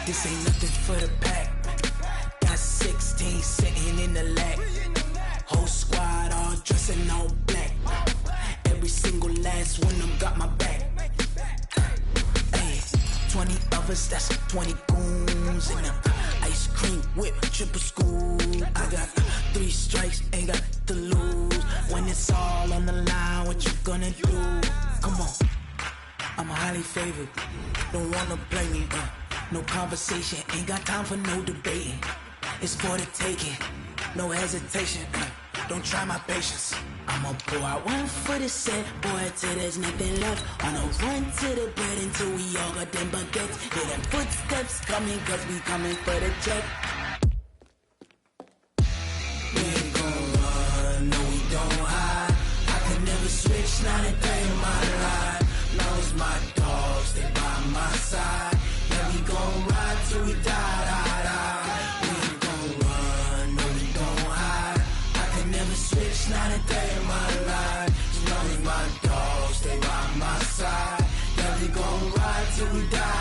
This ain't nothing for the pack. Got 16 sitting in the lag. Whole squad all dressing all black. Every single last one of them got my back. Hey, 20 of us, that's 20 goons in them. Ice cream whip, triple school. I got 3 strikes, ain't got to lose. When it's all on the line, what you gonna do? Come on, I'm highly favored. Don't wanna play me, no conversation, ain't got time for no debating. It's for the taking, no hesitation. Don't try my patience. I'ma pour out one for the set, boy, till there's nothing left. On a run to the bread until we all got them baguettes. Hear them footsteps coming, cause we coming for the check. We ain't gon' run, no we don't hide. I could never switch, not a day in my life. Long as my dogs, they by my side. Yeah, we gon' ride till we die. We ain't gon' run, no we don't hide. I could never switch, not a day in my life. As long as my dogs, they by my side. Yeah, we gon' ride till we die.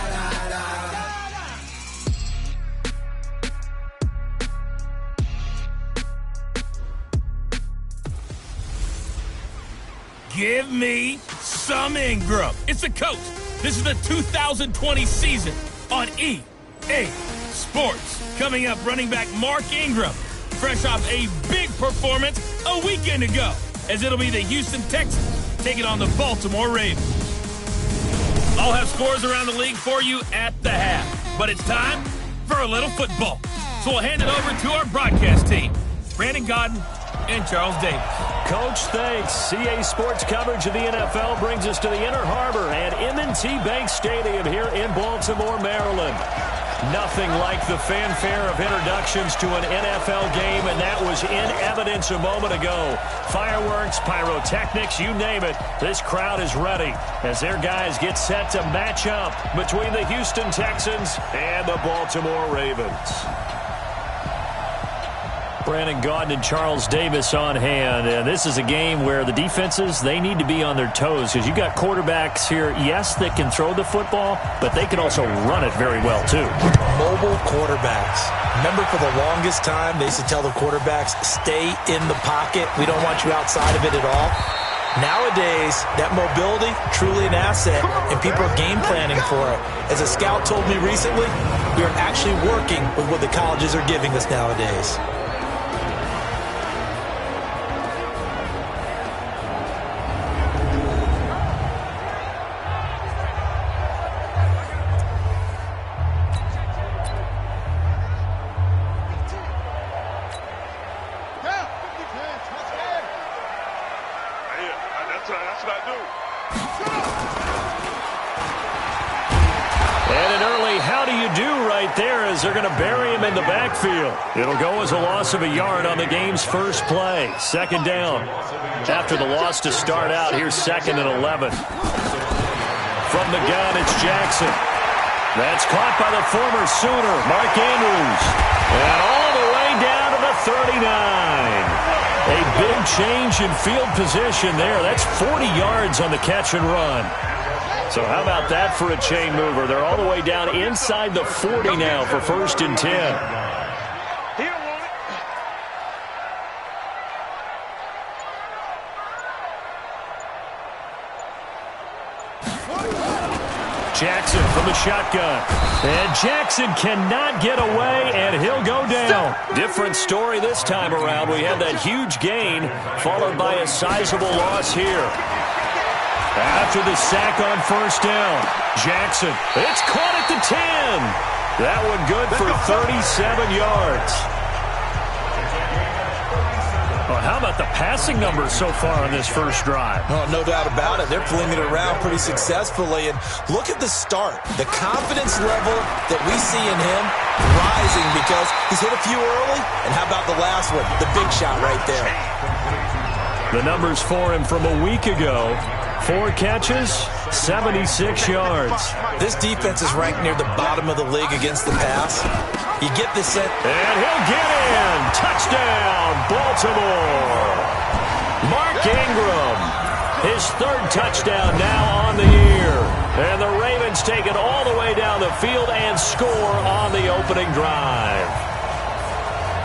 Give me some Ingram. It's the coach. This is the 2020 season on EA Sports. Coming up, running back Mark Ingram, fresh off a big performance a weekend ago, as it'll be the Houston Texans taking on the Baltimore Ravens. I'll have scores around the league for you at the half, but it's time for a little football. So we'll hand it over to our broadcast team, Brandon Gaudin and Charles Davis. Coach, thanks. CA Sports coverage of the NFL brings us to the Inner Harbor at M&T Bank Stadium here in Baltimore, Maryland. Nothing like the fanfare of introductions to an NFL game, and that was in evidence a moment ago. Fireworks, pyrotechnics, you name it. This crowd is ready as their guys get set to match up between the Houston Texans and the Baltimore Ravens. Brandon Gaudin and Charles Davis on hand. And this is a game where the defenses, they need to be on their toes because you got quarterbacks here, yes, that can throw the football, but they can also run it very well, too. Mobile quarterbacks. Remember, for the longest time, they used to tell the quarterbacks, stay in the pocket. We don't want you outside of it at all. Nowadays, that mobility, truly an asset, and people are game planning for it. As a scout told me recently, we are actually working with what the colleges are giving us nowadays. They're going to bury him in the backfield. It'll go as a loss of a yard on the game's first play. Second down. After the loss to start out, here's 2nd and 11. From the gun, it's Jackson. That's caught by the former Sooner, Mark Andrews. And all the way down to the 39. A big change in field position there. That's 40 yards on the catch and run. So how about that for a chain mover? They're all the way down inside the 40 now for 1st and 10. Jackson from the shotgun. And Jackson cannot get away, and he'll go down. Different story this time around. We had that huge gain, followed by a sizable loss here. After the sack on first down, Jackson, it's caught at the 10. That one good for 37 yards. Well, how about the passing numbers so far on this first drive? Oh, no doubt about it. They're flinging it around pretty successfully. And look at the start. The confidence level that we see in him rising because he's hit a few early. And how about the last one? The big shot right there. The numbers for him from a week ago. 4 catches, 76 yards. This defense is ranked near the bottom of the league against the pass. You get this set. And he'll get in. Touchdown, Baltimore. Mark Ingram, his 3rd touchdown now on the year. And the Ravens take it all the way down the field and score on the opening drive.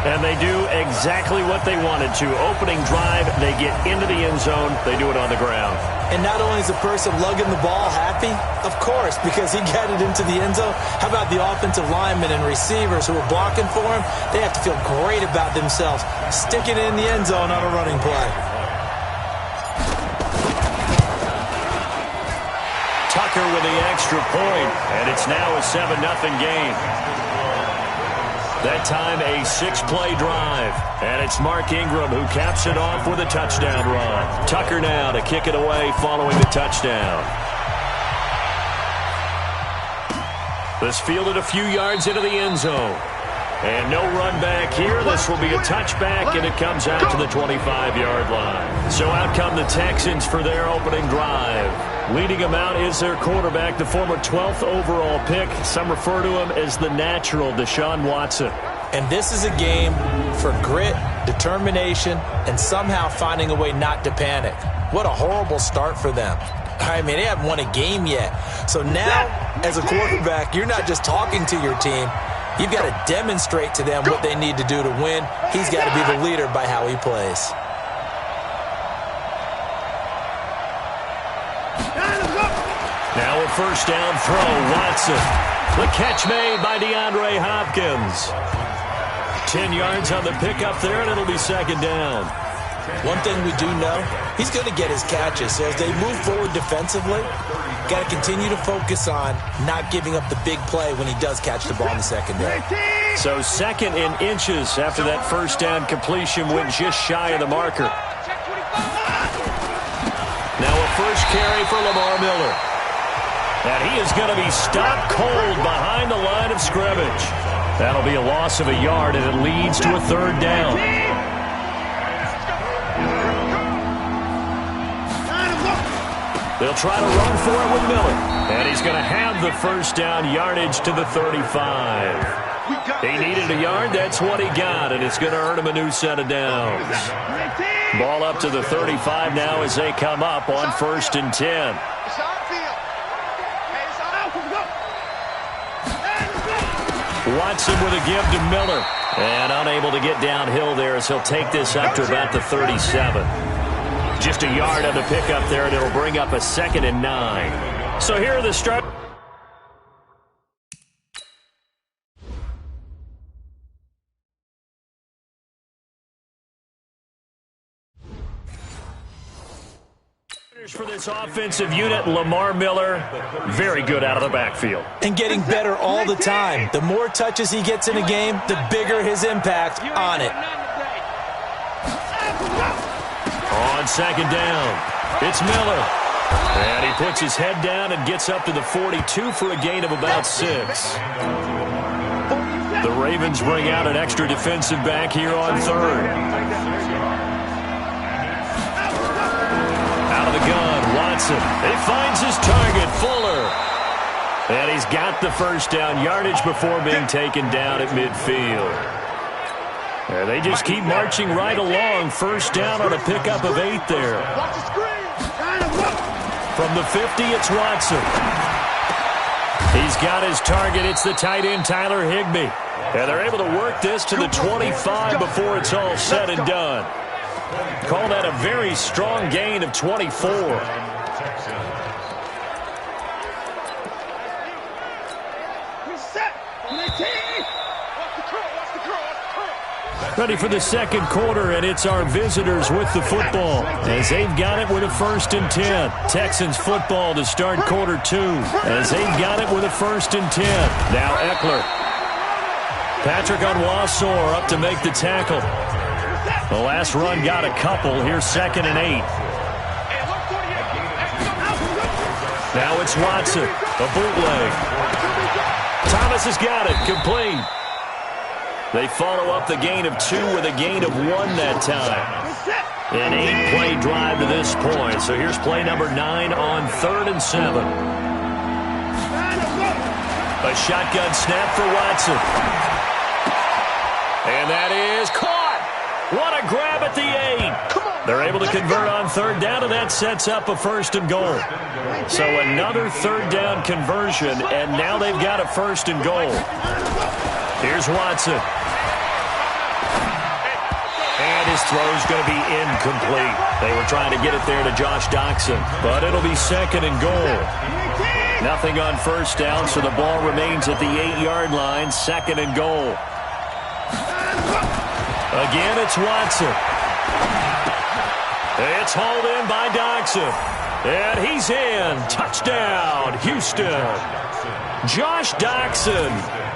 And they do exactly what they wanted to. Opening drive, they get into the end zone. They do it on the ground. And not only is the person lugging the ball happy, of course, because he got it into the end zone. How about the offensive linemen and receivers who are blocking for him? They have to feel great about themselves, sticking it in the end zone on a running play. Tucker with the extra point, and it's now a 7-0 game. That time a 6-play drive. And it's Mark Ingram who caps it off with a touchdown run. Tucker now to kick it away following the touchdown. This fielded a few yards into the end zone. And no run back here. This will be a touchback, and it comes out to the 25-yard line. So out come the Texans for their opening drive. Leading them out is their quarterback, the former 12th overall pick. Some refer to him as the natural, Deshaun Watson. And this is a game for grit, determination, and somehow finding a way not to panic. What a horrible start for them. I mean, they haven't won a game yet. So now, as a quarterback, you're not just talking to your team. You've got to demonstrate to them what they need to do to win. He's got to be the leader by how he plays. Now a first down throw, Watson. The catch made by DeAndre Hopkins. 10 yards on the pickup there, and it'll be second down. One thing we do know, he's going to get his catches. So as they move forward defensively, got to continue to focus on not giving up the big play when he does catch the ball in the secondary. So second in inches after that first down completion went just shy of the marker. Now a first carry for Lamar Miller. And he is going to be stopped cold behind the line of scrimmage. That'll be a loss of a yard, and it leads to a third down. They'll try to run for it with Miller. And he's going to have the first down, yardage to the 35. He needed a yard. That's what he got, and it's going to earn him a new set of downs. Ball up to the 35 now as they come up on 1st and 10. Watson with a give to Miller. And unable to get downhill there as he'll take this up to about the 37. Just a yard on the pickup there, and it'll bring up a 2nd and 9. So here are the start. For this offensive unit, Lamar Miller, very good out of the backfield. And getting better all the time. The more touches he gets in a game, the bigger his impact on it. On second down, it's Miller. And he puts his head down and gets up to the 42 for a gain of about 6. The Ravens bring out an extra defensive back here on 3rd. Out of the gun, Watson. He finds his target, Fuller. And he's got the first down, yardage before being taken down at midfield. And they just keep marching right along. First down on a pickup of 8 there. From the 50, it's Watson. He's got his target. It's the tight end, Tyler Higbee. And they're able to work this to the 25 before it's all said and done. Call that a very strong gain of 24. Ready for the second quarter, and it's our visitors with the football as they've got it with a 1st and 10. Texans football to start quarter 2 as they've got it with a 1st and 10. Now Eckler. Patrick Onwuasor up to make the tackle. The last run got a couple. Here's 2nd and 8. Now it's Watson. A bootleg. Thomas has got it. Complete. They follow up the gain of 2 with a gain of 1 that time. An 8-play drive to this point. So here's play number 9 on 3rd and 7. A shotgun snap for Watson. And that is caught. What a grab at the 8. They're able to convert on 3rd down, and that sets up a 1st and goal. So another 3rd down conversion, and now they've got a 1st and goal. Here's Watson. And his throw's going to be incomplete. They were trying to get it there to Josh Doctson, but it'll be 2nd and goal. Nothing on 1st down, so the ball remains at the 8-yard line, 2nd and goal. Again, it's Watson. It's hauled in by Doctson. And he's in. Touchdown, Houston. Josh Doctson,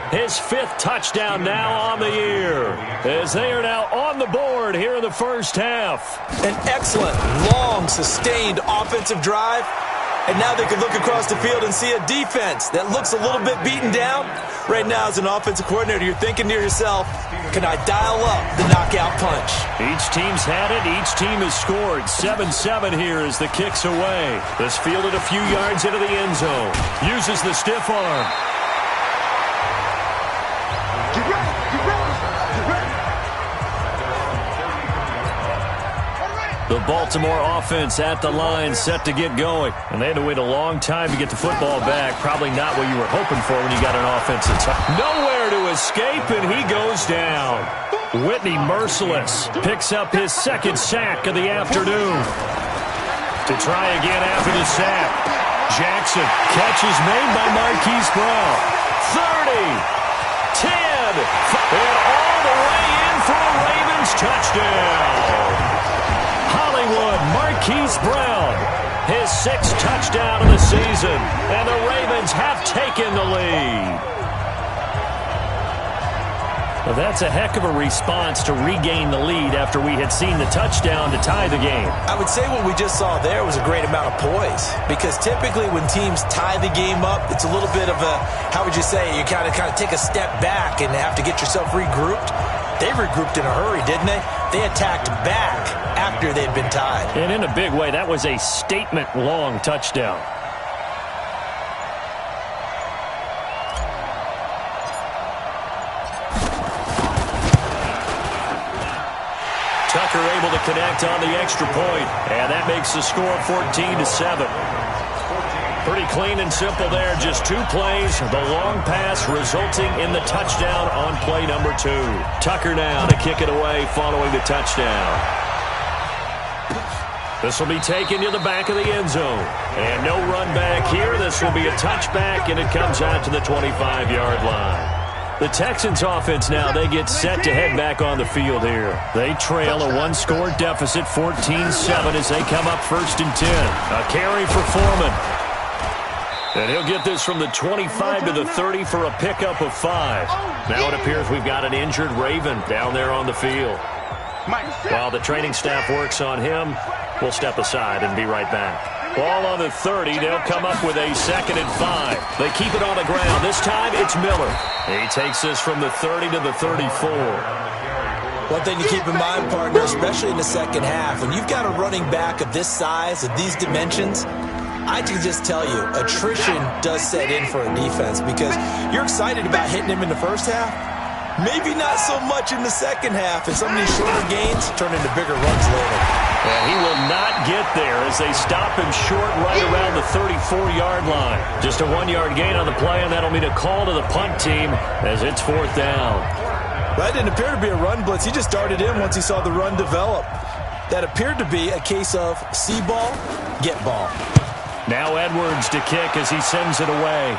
his 5th touchdown now on the year, as they are now on the board here in the first half. An excellent, long, sustained offensive drive. And now they can look across the field and see a defense that looks a little bit beaten down. Right now, as an offensive coordinator, you're thinking to yourself, can I dial up the knockout punch? Each team's had it. Each team has scored. 7-7 here as the kick's away. This fielded a few yards into the end zone. Uses the stiff arm. Get ready, get ready, get ready. The Baltimore offense at the line, set to get going. And they had to wait a long time to get the football back. Probably not what you were hoping for when you got an offense that's nowhere to escape, and he goes down. Whitney Merciless picks up his 2nd sack of the afternoon. To try again after the sack. Jackson, catch is made by Marquise Brown. 30, 10, and all the way in for a Ravens touchdown. Hollywood, Marquise Brown, his 6th touchdown of the season, and the Ravens have taken the lead. Well, that's a heck of a response to regain the lead after we had seen the touchdown to tie the game. I would say what we just saw there was a great amount of poise, because typically when teams tie the game up, it's a little bit of a, how would you say, you kind of take a step back and have to get yourself regrouped. They regrouped in a hurry, didn't they? They attacked back after they'd been tied. And in a big way, that was a statement-long touchdown. Tucker able to connect on the extra point, and that makes the score 14-7. Pretty clean and simple there. Just 2 plays. The long pass resulting in the touchdown on play number 2. Tucker now to kick it away following the touchdown. This will be taken to the back of the end zone. And no run back here. This will be a touchback, and it comes out to the 25-yard line. The Texans offense now, they get set to head back on the field here. They trail a 1-score deficit, 14-7, as they come up 1st and 10. A carry for Foreman. And he'll get this from the 25 to the 30 for a pickup of 5. Now it appears we've got an injured Raven down there on the field. While the training staff works on him, we'll step aside and be right back. Ball on the 30. They'll come up with a 2nd and 5. They keep it on the ground. This time it's Miller. He takes this from the 30 to the 34. One thing to keep in mind, partner, especially in the second half, when you've got a running back of this size, of these dimensions, I can just tell you, attrition does set in for a defense, because you're excited about hitting him in the first half. Maybe not so much in the second half, and some of these shorter gains turn into bigger runs later. And he will not get there as they stop him short right around the 34-yard line. Just a 1-yard gain on the play, and that'll mean a call to the punt team as it's 4th down. That didn't appear to be a run blitz. He just darted in once he saw the run develop. That appeared to be a case of see ball, get ball. Now Edwards to kick as he sends it away.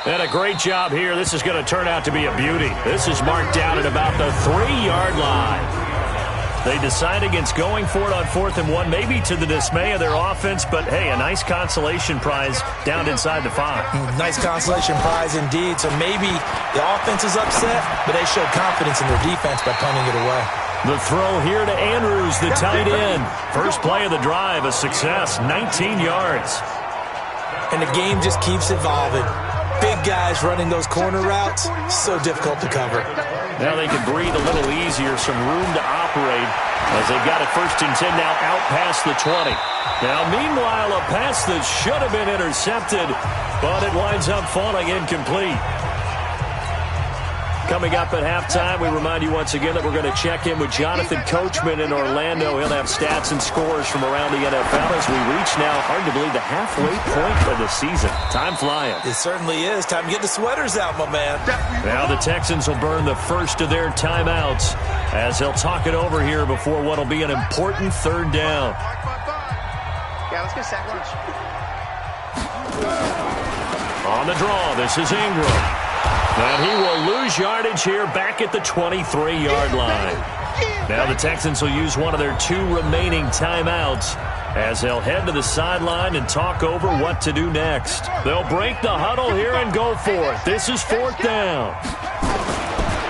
And a great job here. This is going to turn out to be a beauty. This is marked down at about the 3-yard line. They decide against going for it on 4th and 1, maybe to the dismay of their offense, but hey, a nice consolation prize down inside the 5. Nice consolation prize indeed. So maybe the offense is upset, but they showed confidence in their defense by punting it away. The throw here to Andrews, the tight end. First play of the drive, a success, 19 yards. And the game just keeps evolving. Big guys running those corner routes, so difficult to cover. Now they can breathe a little easier, some room to operate as they've got it 1st and 10 now out past the 20. Now, meanwhile, a pass that should have been intercepted, but it winds up falling incomplete. Coming up at halftime, we remind you once again that we're going to check in with Jonathan Coachman in Orlando. He'll have stats and scores from around the NFL as we reach now, hard to believe, the halfway point of the season. Time flying. It certainly is. Time to get the sweaters out, my man. Now the Texans will burn the first of their timeouts as they'll talk it over here before what will be an important 3rd down. Yeah, let's get sacked. On the draw, this is Ingram. And he will lose yardage here back at the 23-yard line. Now the Texans will use one of their 2 remaining timeouts as they'll head to the sideline and talk over what to do next. They'll break the huddle here and go for it. This is 4th down.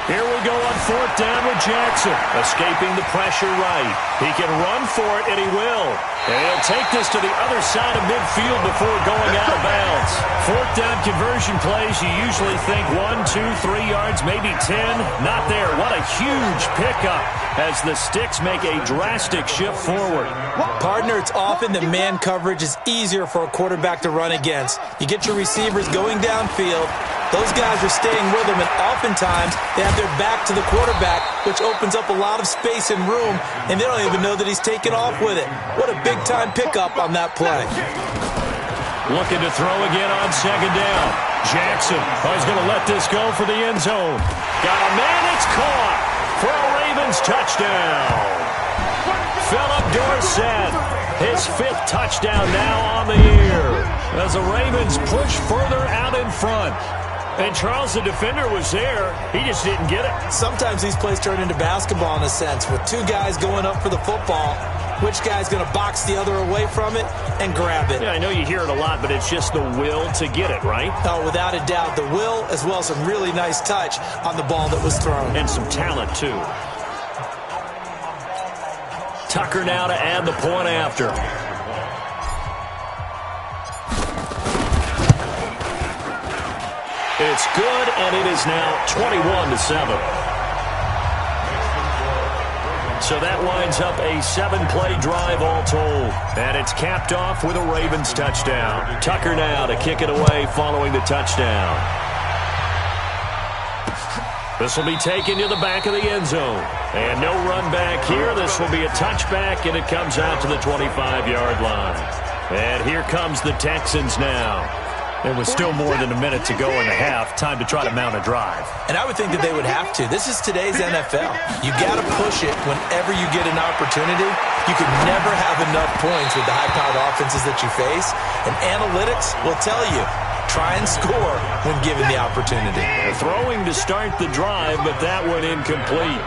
Here we go on 4th down with Jackson, escaping the pressure right. He can run for it, and he will. And he'll take this to the other side of midfield before going out of bounds. 4th down conversion plays, you usually think 1, 2, 3 yards, maybe 10. Not there. What a huge pickup as the Sticks make a drastic shift forward. Partner, it's often that man coverage is easier for a quarterback to run against. You get your receivers going downfield. Those guys are staying with him, and oftentimes they have their back to the quarterback, which opens up a lot of space and room, and they don't even know that he's taken off with it. What a big-time pickup on that play. Looking to throw again on 2nd down. Jackson is going to let this go for the end zone. Got a man, it's caught for a Ravens touchdown. Philip Dorsett, his 5th touchdown now on the year as the Ravens push further out in front. And Charles, the defender, was there. He just didn't get it. Sometimes these plays turn into basketball in a sense, with 2 guys going up for the football. Which guy's going to box the other away from it and grab it? Yeah, I know you hear it a lot, but it's just the will to get it, right? Oh, without a doubt. The will, as well as some really nice touch on the ball that was thrown. And some talent, too. Tucker now to add the point after. It's good, and it is now 21-7. So that winds up a 7-play drive all told. And it's capped off with a Ravens touchdown. Tucker now to kick it away following the touchdown. This will be taken to the back of the end zone. And no run back here. This will be a touchback, and it comes out to the 25-yard line. And here comes the Texans now. There was still more than a minute to go in the half. Time to try to mount a drive. And I would think that they would have to. This is today's NFL. You got to push it whenever you get an opportunity. You can never have enough points with the high-powered offenses that you face. And analytics will tell you, try and score when given the opportunity. Throwing to start the drive, but that one incomplete.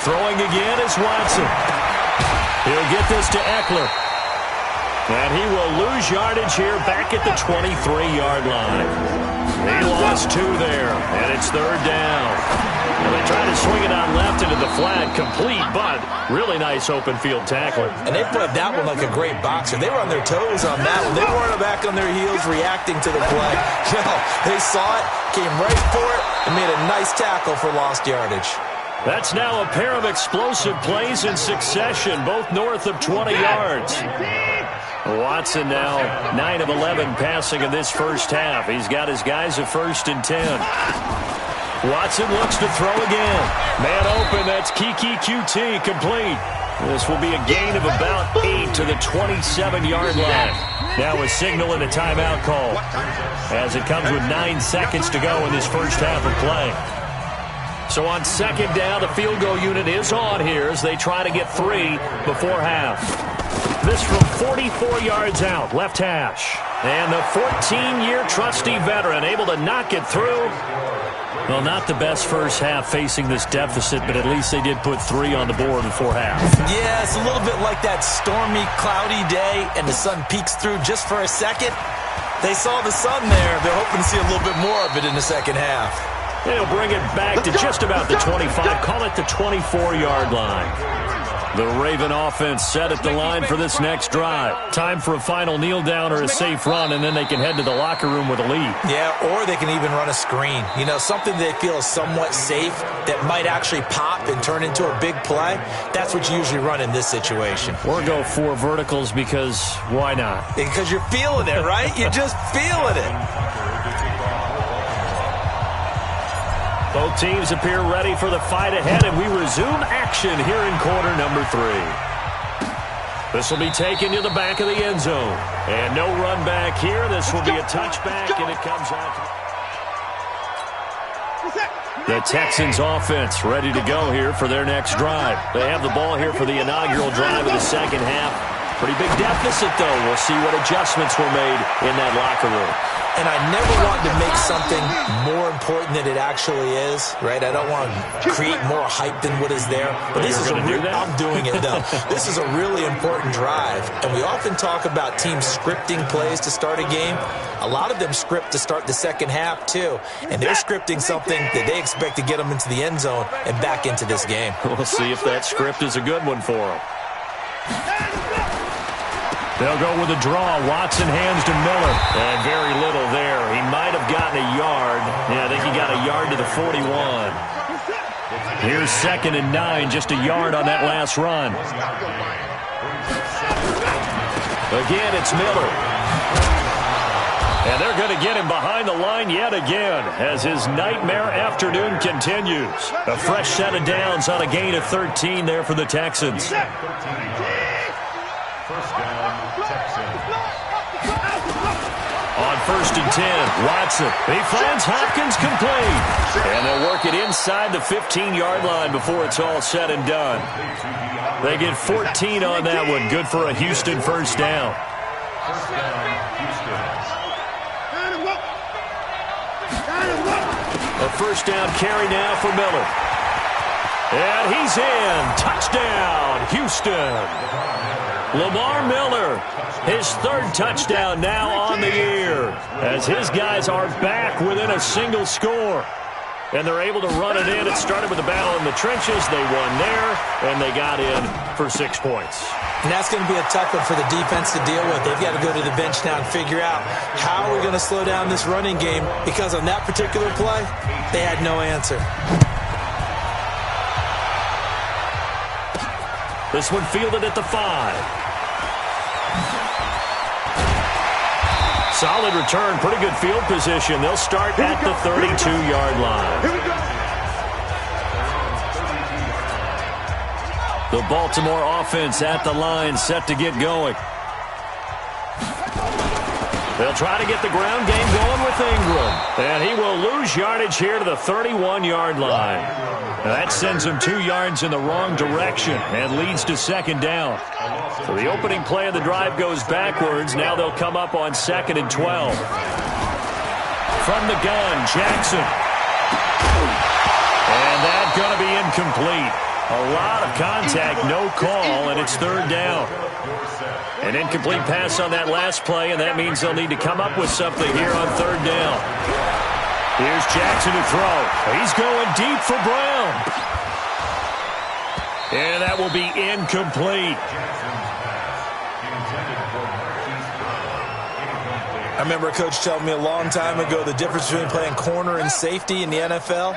Throwing again is Watson. He'll get this to Eckler. And he will lose yardage here back at the 23-yard line. He lost 2 there, and it's 3rd down. And they try to swing it on left into the flat, complete, but really nice open field tackling. And they played that one like a great boxer. They were on their toes on that one. They weren't back on their heels reacting to the play. No, they saw it, came right for it, and made a nice tackle for lost yardage. That's now a pair of explosive plays in succession, both north of 20 yards. Watson now 9 of 11 passing in this first half. He's got his guys at 1st and 10. Watson looks to throw again. Man open, that's Kiki QT complete. This will be a gain of about 8 to the 27-yard line. Now a signal and a timeout call as it comes with 9 seconds to go in this first half of play. So on 2nd down, the field goal unit is on here as they try to get 3 before half. This from 44 yards out, left hash. And the 14-year trusty veteran able to knock it through. Well, not the best first half facing this deficit, but at least they did put 3 on the board before half. Yeah, it's a little bit like that stormy, cloudy day, and the sun peeks through just for a second. They saw the sun there. They're hoping to see a little bit more of it in the second half. They'll bring it back to just about the 25. Call it the 24-yard line. The Raven offense set at the line for this next drive. Time for a final kneel down or a safe run, and then they can head to the locker room with a lead. Yeah, or they can even run a screen. You know, something they feel is somewhat safe that might actually pop and turn into a big play. That's what you usually run in this situation. Or go 4 verticals because why not? Because you're feeling it, right? You're just feeling it. Both teams appear ready for the fight ahead, and we resume action here in quarter number 3. This will be taken to the back of the end zone. And no run back here. This will be a touchback, and it comes out. The Texans offense ready to go here for their next drive. They have the ball here for the inaugural drive of the second half. Pretty big deficit, though. We'll see what adjustments were made in that locker room. And I never want to make something more important than it actually is, right? I don't want to create more hype than what is there. But this is I'm doing it, though. This is a really important drive. And we often talk about teams scripting plays to start a game. A lot of them script to start the second half, too. And they're scripting something that they expect to get them into the end zone and back into this game. We'll see if that script is a good one for them. They'll go with a draw. Watson hands to Miller. And very little there. He might have gotten a yard. Yeah, I think he got a yard to the 41. Here's 2nd and 9. Just a yard on that last run. Again, it's Miller. And they're going to get him behind the line yet again as his nightmare afternoon continues. A fresh set of downs on a gain of 13 there for the Texans. First down, Texans. On 1st and 10, Watson. He finds Hopkins complete. And they'll work it inside the 15-yard line before it's all said and done. They get 14 on that one. Good for a Houston first down. First down, Houston. A first down carry now for Miller. And he's in. Touchdown, Houston. Lamar Miller, his 3rd touchdown now on the year, as his guys are back within a single score. And they're able to run it in. It started with a battle in the trenches. They won there, and they got in for 6 points. And that's going to be a tough one for the defense to deal with. They've got to go to the bench now and figure out how we're going to slow down this running game, because on that particular play, they had no answer. This one fielded at the 5. Solid return, pretty good field position. They'll start at the 32-yard line. The Baltimore offense at the line, set to get going. They'll try to get the ground game going with Ingram. And he will lose yardage here to the 31-yard line. Now that sends him 2 yards in the wrong direction and leads to 2nd down. So the opening play of the drive goes backwards. Now they'll come up on 2nd and 12. From the gun, Jackson. And that's going to be incomplete. A lot of contact, no call, and it's 3rd down. An incomplete pass on that last play, and that means they'll need to come up with something here on 3rd down. Here's Jackson to throw. He's going deep for Brown. And that will be incomplete. I remember a coach telling me a long time ago the difference between playing corner and safety in the NFL.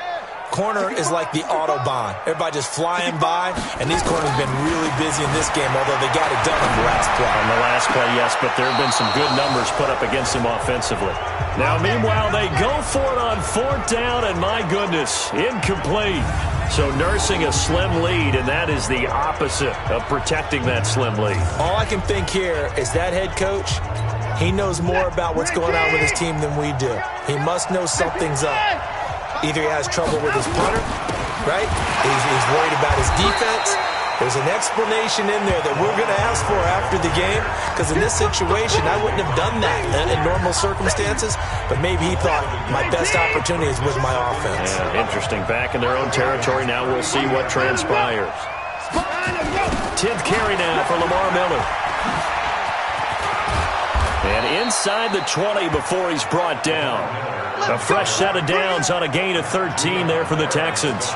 Corner is like the Autobahn. Everybody just flying by, and these corners have been really busy in this game, although they got it done on the last play. On the last play, yes, but there have been some good numbers put up against them offensively. Now, meanwhile, they go for it on 4th down, and my goodness, incomplete. So nursing a slim lead, and that is the opposite of protecting that slim lead. All I can think here is that head coach, he knows more about what's going on with his team than we do. He must know something's up. Either he has trouble with his punter, right? He's worried about his defense, There's an explanation in there that we're going to ask for after the game, because in this situation, I wouldn't have done that in normal circumstances, but maybe he thought my best opportunity is with my offense. Yeah, interesting. Back in their own territory. Now we'll see what transpires. 10th carry now for Lamar Miller. And inside the 20 before he's brought down. A fresh set of downs on a gain of 13 there for the Texans.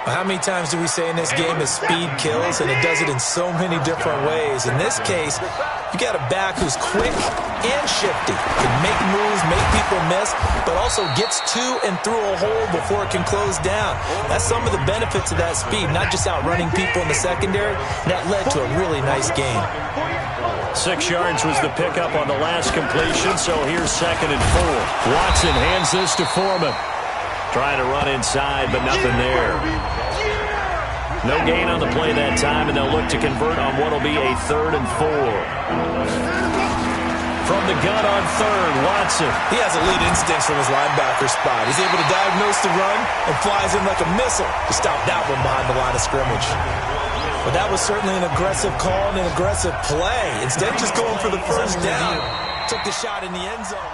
How many times do we say in this game that speed kills, and it does it in so many different ways? In this case, you got a back who's quick and shifty, can make moves, make people miss, but also gets to and through a hole before it can close down. That's some of the benefits of that speed, not just outrunning people in the secondary. That led to a really nice game. 6 yards was the pickup on the last completion, so here's 2nd and 4. Watson hands this to Foreman. Trying to run inside, but nothing there. No gain on the play that time, and they'll look to convert on what will be a 3rd and 4. From the gun on 3rd, Watson. He has elite instincts from his linebacker spot. He's able to diagnose the run and flies in like a missile to stop that one behind the line of scrimmage. But that was certainly an aggressive call and an aggressive play. Instead of just going for the first down, took the shot in the end zone.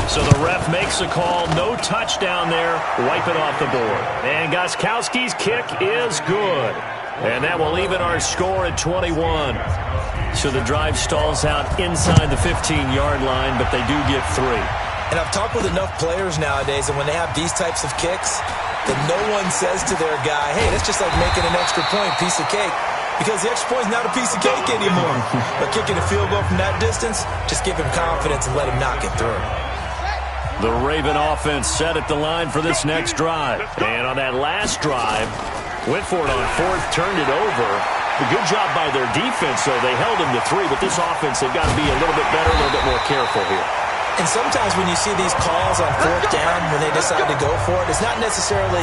So the ref makes a call. No touchdown there. Wipe it off the board. And Gostkowski's kick is good. And that will even our score at 21. So the drive stalls out inside the 15-yard line, but they do get 3. And I've talked with enough players nowadays, and when they have these types of kicks, that no one says to their guy, hey, that's just like making an extra point, piece of cake. Because the extra point is not a piece of cake anymore. But kicking a field goal from that distance, just give him confidence and let him knock it through. The Raven offense set at the line for this next drive. And on that last drive, went for it on 4th, turned it over. A good job by their defense, though. They held him to 3, but this offense, they've got to be a little bit better, a little bit more careful here. And sometimes when you see these calls on 4th down, when they decide to go for it, it's not necessarily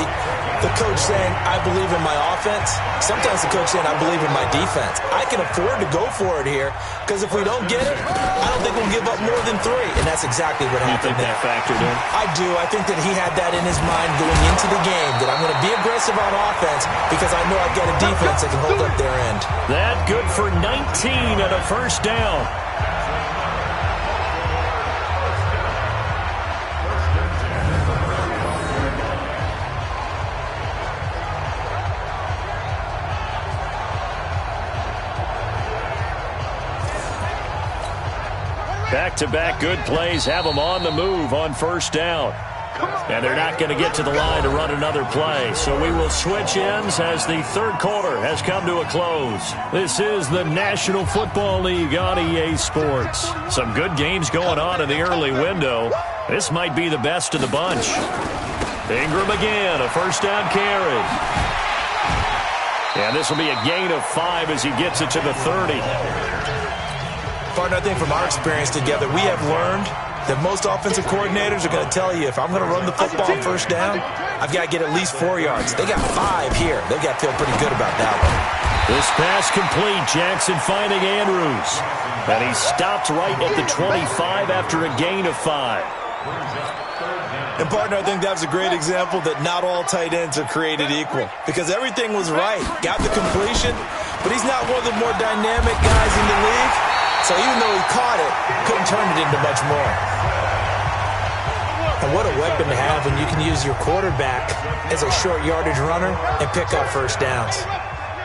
the coach saying, I believe in my offense. Sometimes the coach saying, I believe in my defense. I can afford to go for it here, because if we don't get it, I don't think we'll give up more than 3. And that's exactly what happened there. You think that factored in? I do. I think that he had that in his mind going into the game, that I'm going to be aggressive on offense because I know I've got a defense that can hold up their end. That good for 19 and a first down. Back-to-back good plays have them on the move on first down. And they're not going to get to the line to run another play. So we will switch ends as the 3rd quarter has come to a close. This is the National Football League on EA Sports. Some good games going on in the early window. This might be the best of the bunch. Ingram again, a first down carry. And this will be a gain of 5 as he gets it to the 30. Partner, I think from our experience together, we have learned that most offensive coordinators are going to tell you, if I'm going to run the football on first down, I've got to get at least 4 yards. They got 5 here. They've got to feel pretty good about that one. This pass complete. Jackson finding Andrews. And he stopped right at the 25 after a gain of 5. And, partner, I think that was a great example that not all tight ends are created equal. Because everything was right. Got the completion, but he's not one of the more dynamic guys in the league. So even though he caught it, couldn't turn it into much more. And what a weapon to have when you can use your quarterback as a short yardage runner and pick up first downs.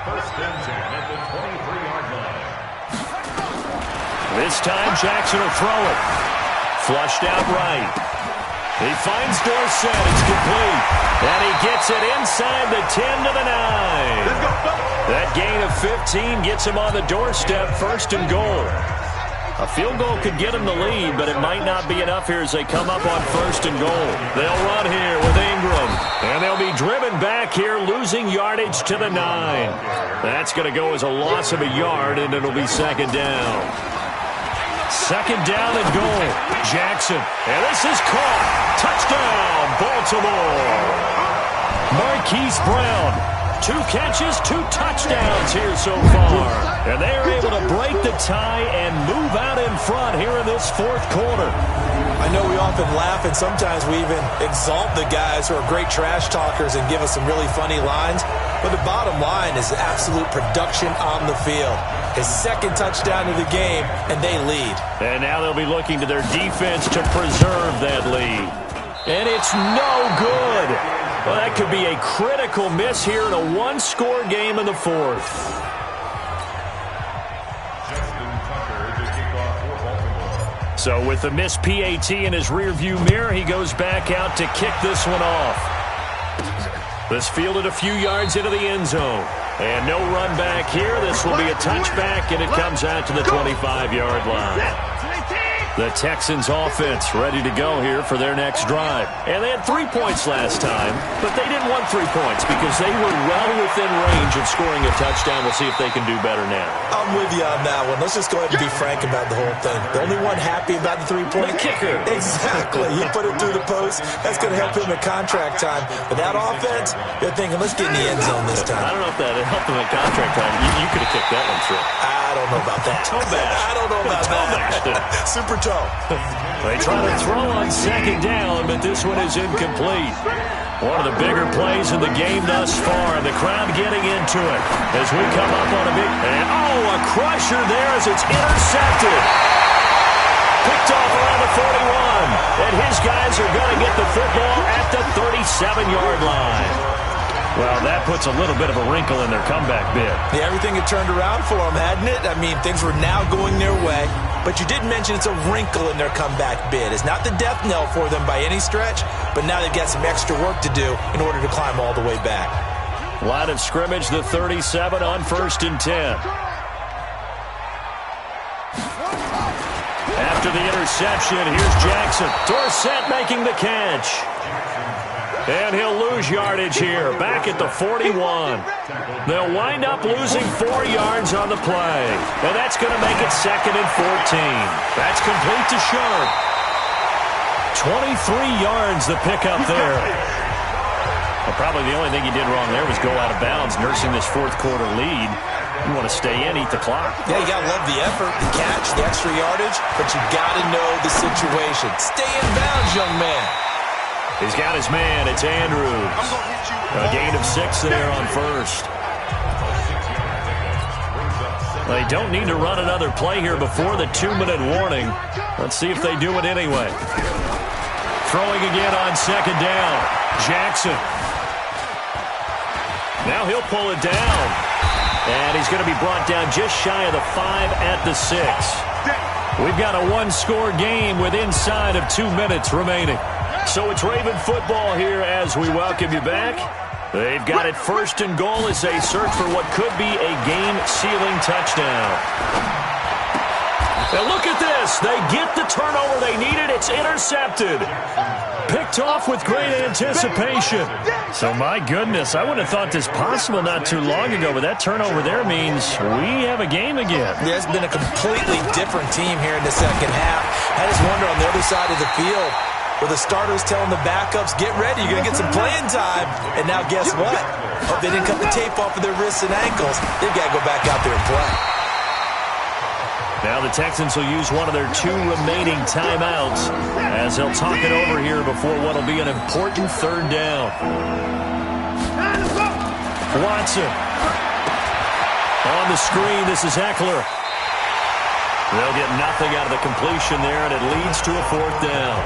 First and 10 at the 23-yard line. This time Jackson will throw it. Flushed out right. He finds Dorsett. It's complete. And he gets it inside the 10 to the 9. That gain of 15 gets him on the doorstep, 1st and goal. A field goal could get him the lead, but it might not be enough here as they come up on 1st and goal. They'll run here with Ingram. And they'll be driven back here, losing yardage to the 9. That's going to go as a loss of a yard, and it'll be 2nd down. 2nd down and goal. Jackson. And this is caught. Touchdown, Baltimore. Marquise Brown. 2 catches, 2 touchdowns possessions here so far. And they're able to break the tie and move out in front here in this fourth quarter. I know we often laugh, and sometimes we even exalt the guys who are great trash talkers and give us some really funny lines. But the bottom line is absolute production on the field. His second touchdown of the game, and they lead. And now they'll be looking to their defense to preserve that lead. And it's no good. Well, that could be a critical miss here in a one-score game in the fourth. So with the missed PAT in his rearview mirror, he goes back out to kick this one off. This fielded a few yards into the end zone. And no run back here. This will be a touchback, and it comes out to the 25-yard line. The Texans offense ready to go here for their next drive. And they had 3 points last time, but they didn't want 3 points because they were well within range of scoring a touchdown. We'll see if they can do better now. I'm with you on that one. Let's just go ahead and be frank about the whole thing. The only one happy about the 3-point kicker. Exactly. He put it through the post. That's going to help him at contract time. But that offense, they're thinking, let's get in the end zone this time. I don't know if that helped him at contract time. You could have kicked that one through. I don't know about that. Toe bash. I don't know about that. Super toe. They try to throw on second down, but this one is incomplete. One of the bigger plays in the game thus far, and the crowd getting into it as we come up on a big... And, a crusher there as it's intercepted. Picked off around the 41, and his guys are going to get the football at the 37-yard line. Well, that puts a little bit of a wrinkle in their comeback bid. Yeah, everything had turned around for them, hadn't it? I mean, things were now going their way. But you did mention it's a wrinkle in their comeback bid. It's not the death knell for them by any stretch, but now they've got some extra work to do in order to climb all the way back. Line of scrimmage, the 37 on 1st and 10. After the interception, here's Jackson. Dorsett making the catch. And he'll lose yardage here, back at the 41. They'll wind up losing 4 yards on the play. And that's going to make it 2nd and 14. That's complete to Sharp. 23 yards the pickup there. Well, probably the only thing he did wrong there was go out of bounds, nursing this fourth quarter lead. You want to stay in, eat the clock. Yeah, you got to love the effort, the catch, the extra yardage, but you got to know the situation. Stay in bounds, young man. He's got his man. It's Andrews. A gain of 6 there on 1st. They don't need to run another play here before the 2-minute warning. Let's see if they do it anyway. Throwing again on 2nd down. Jackson. Now he'll pull it down. And he's going to be brought down just shy of the 5 at the 6. We've got a one-score game with inside of 2 minutes remaining. So it's Raven football here as we welcome you back. They've got it 1st and goal as they search for what could be a game-sealing touchdown. And look at this. They get the turnover they needed. It's intercepted. Picked off with great anticipation. So, my goodness, I wouldn't have thought this possible not too long ago, but that turnover there means we have a game again. Yeah, it's been a completely different team here in the second half. I just wonder on the other side of the field, where the starters telling the backups, get ready, you're going to get some playing time. And now guess what? If they didn't cut the tape off of their wrists and ankles, they've got to go back out there and play. Now the Texans will use one of their 2 remaining timeouts as they'll talk it over here before what will be an important 3rd down. Watson. On the screen, this is Eckler. They'll get nothing out of the completion there, and it leads to a 4th down.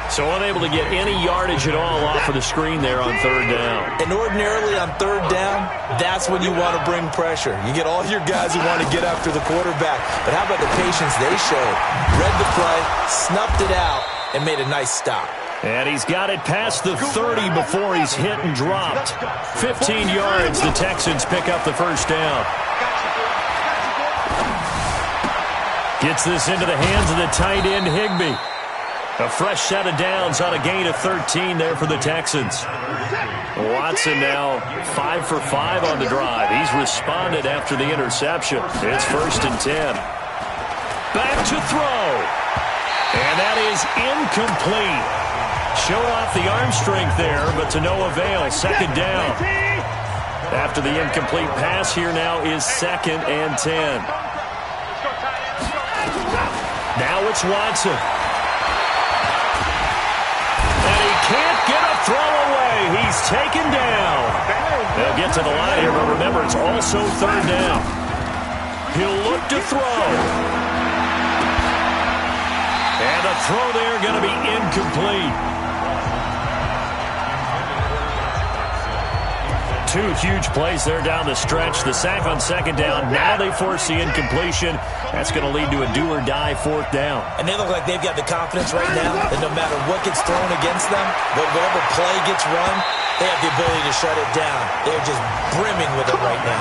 So unable to get any yardage at all off of the screen there on 3rd down. And ordinarily on 3rd down, that's when you want to bring pressure. You get all your guys who want to get after the quarterback. But how about the patience they showed? Read the play, snuffed it out, and made a nice stop. And he's got it past the 30 before he's hit and dropped. 15 yards, the Texans pick up the 1st down. Gets this into the hands of the tight end, Higbee. A fresh set of downs on a gain of 13 there for the Texans. Watson now 5 for 5 on the drive. He's responded after the interception. It's 1st and 10. Back to throw. And that is incomplete. Showed off the arm strength there, but to no avail. 2nd down. After the incomplete pass, here now is 2nd and 10. Now it's Watson. And he can't get a throw away. He's taken down. They'll get to the line here, but remember, it's also 3rd down. He'll look to throw. And the throw there going to be incomplete. 2 huge plays there down the stretch. The sack on 2nd down. Now they force the incompletion. That's going to lead to a do-or-die 4th down. And they look like they've got the confidence right now that no matter what gets thrown against them, whatever play gets run, they have the ability to shut it down. They're just brimming with it right now.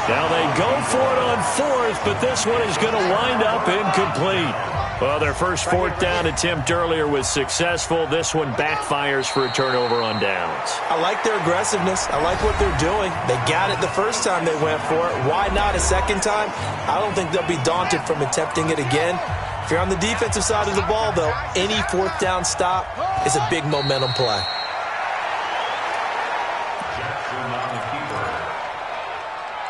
Now they go for it on 4th, but this one is going to wind up incomplete. Well, their first 4th down attempt earlier was successful. This one backfires for a turnover on downs. I like their aggressiveness. I like what they're doing. They got it the first time they went for it. Why not a second time? I don't think they'll be daunted from attempting it again. If you're on the defensive side of the ball, though, any 4th down stop is a big momentum play. Jackson on the keeper.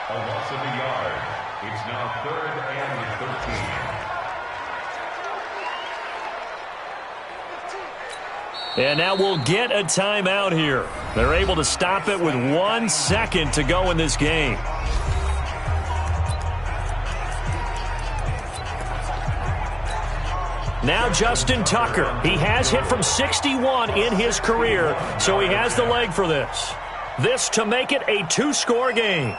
A loss of a yard. It's now 3rd and 13. And now we'll get a timeout here. They're able to stop it with 1 second to go in this game. Now Justin Tucker. He has hit from 61 in his career, so he has the leg for this. This to make it a 2-score game.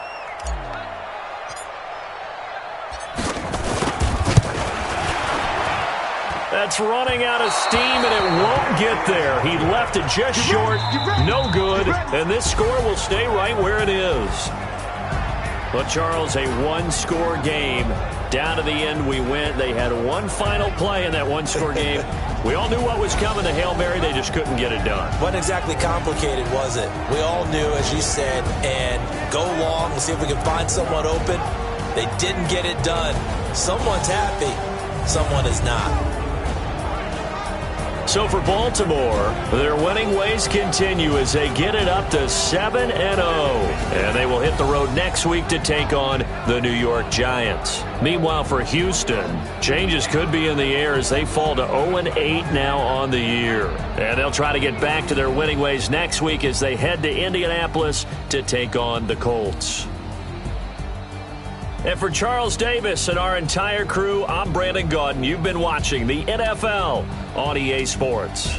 That's running out of steam, and it won't get there. He left it just short, no good, and this score will stay right where it is. But, Charles, a 1-score game. Down to the end we went. They had one final play in that 1-score game. We all knew what was coming, the Hail Mary. They just couldn't get it done. Wasn't exactly complicated, was it? We all knew, as you said, and go long and see if we can find someone open. They didn't get it done. Someone's happy. Someone is not. So for Baltimore, their winning ways continue as they get it up to 7-0. And they will hit the road next week to take on the New York Giants. Meanwhile, for Houston, changes could be in the air as they fall to 0-8 now on the year. And they'll try to get back to their winning ways next week as they head to Indianapolis to take on the Colts. And for Charles Davis and our entire crew, I'm Brandon Gaudin. You've been watching the NFL on EA Sports.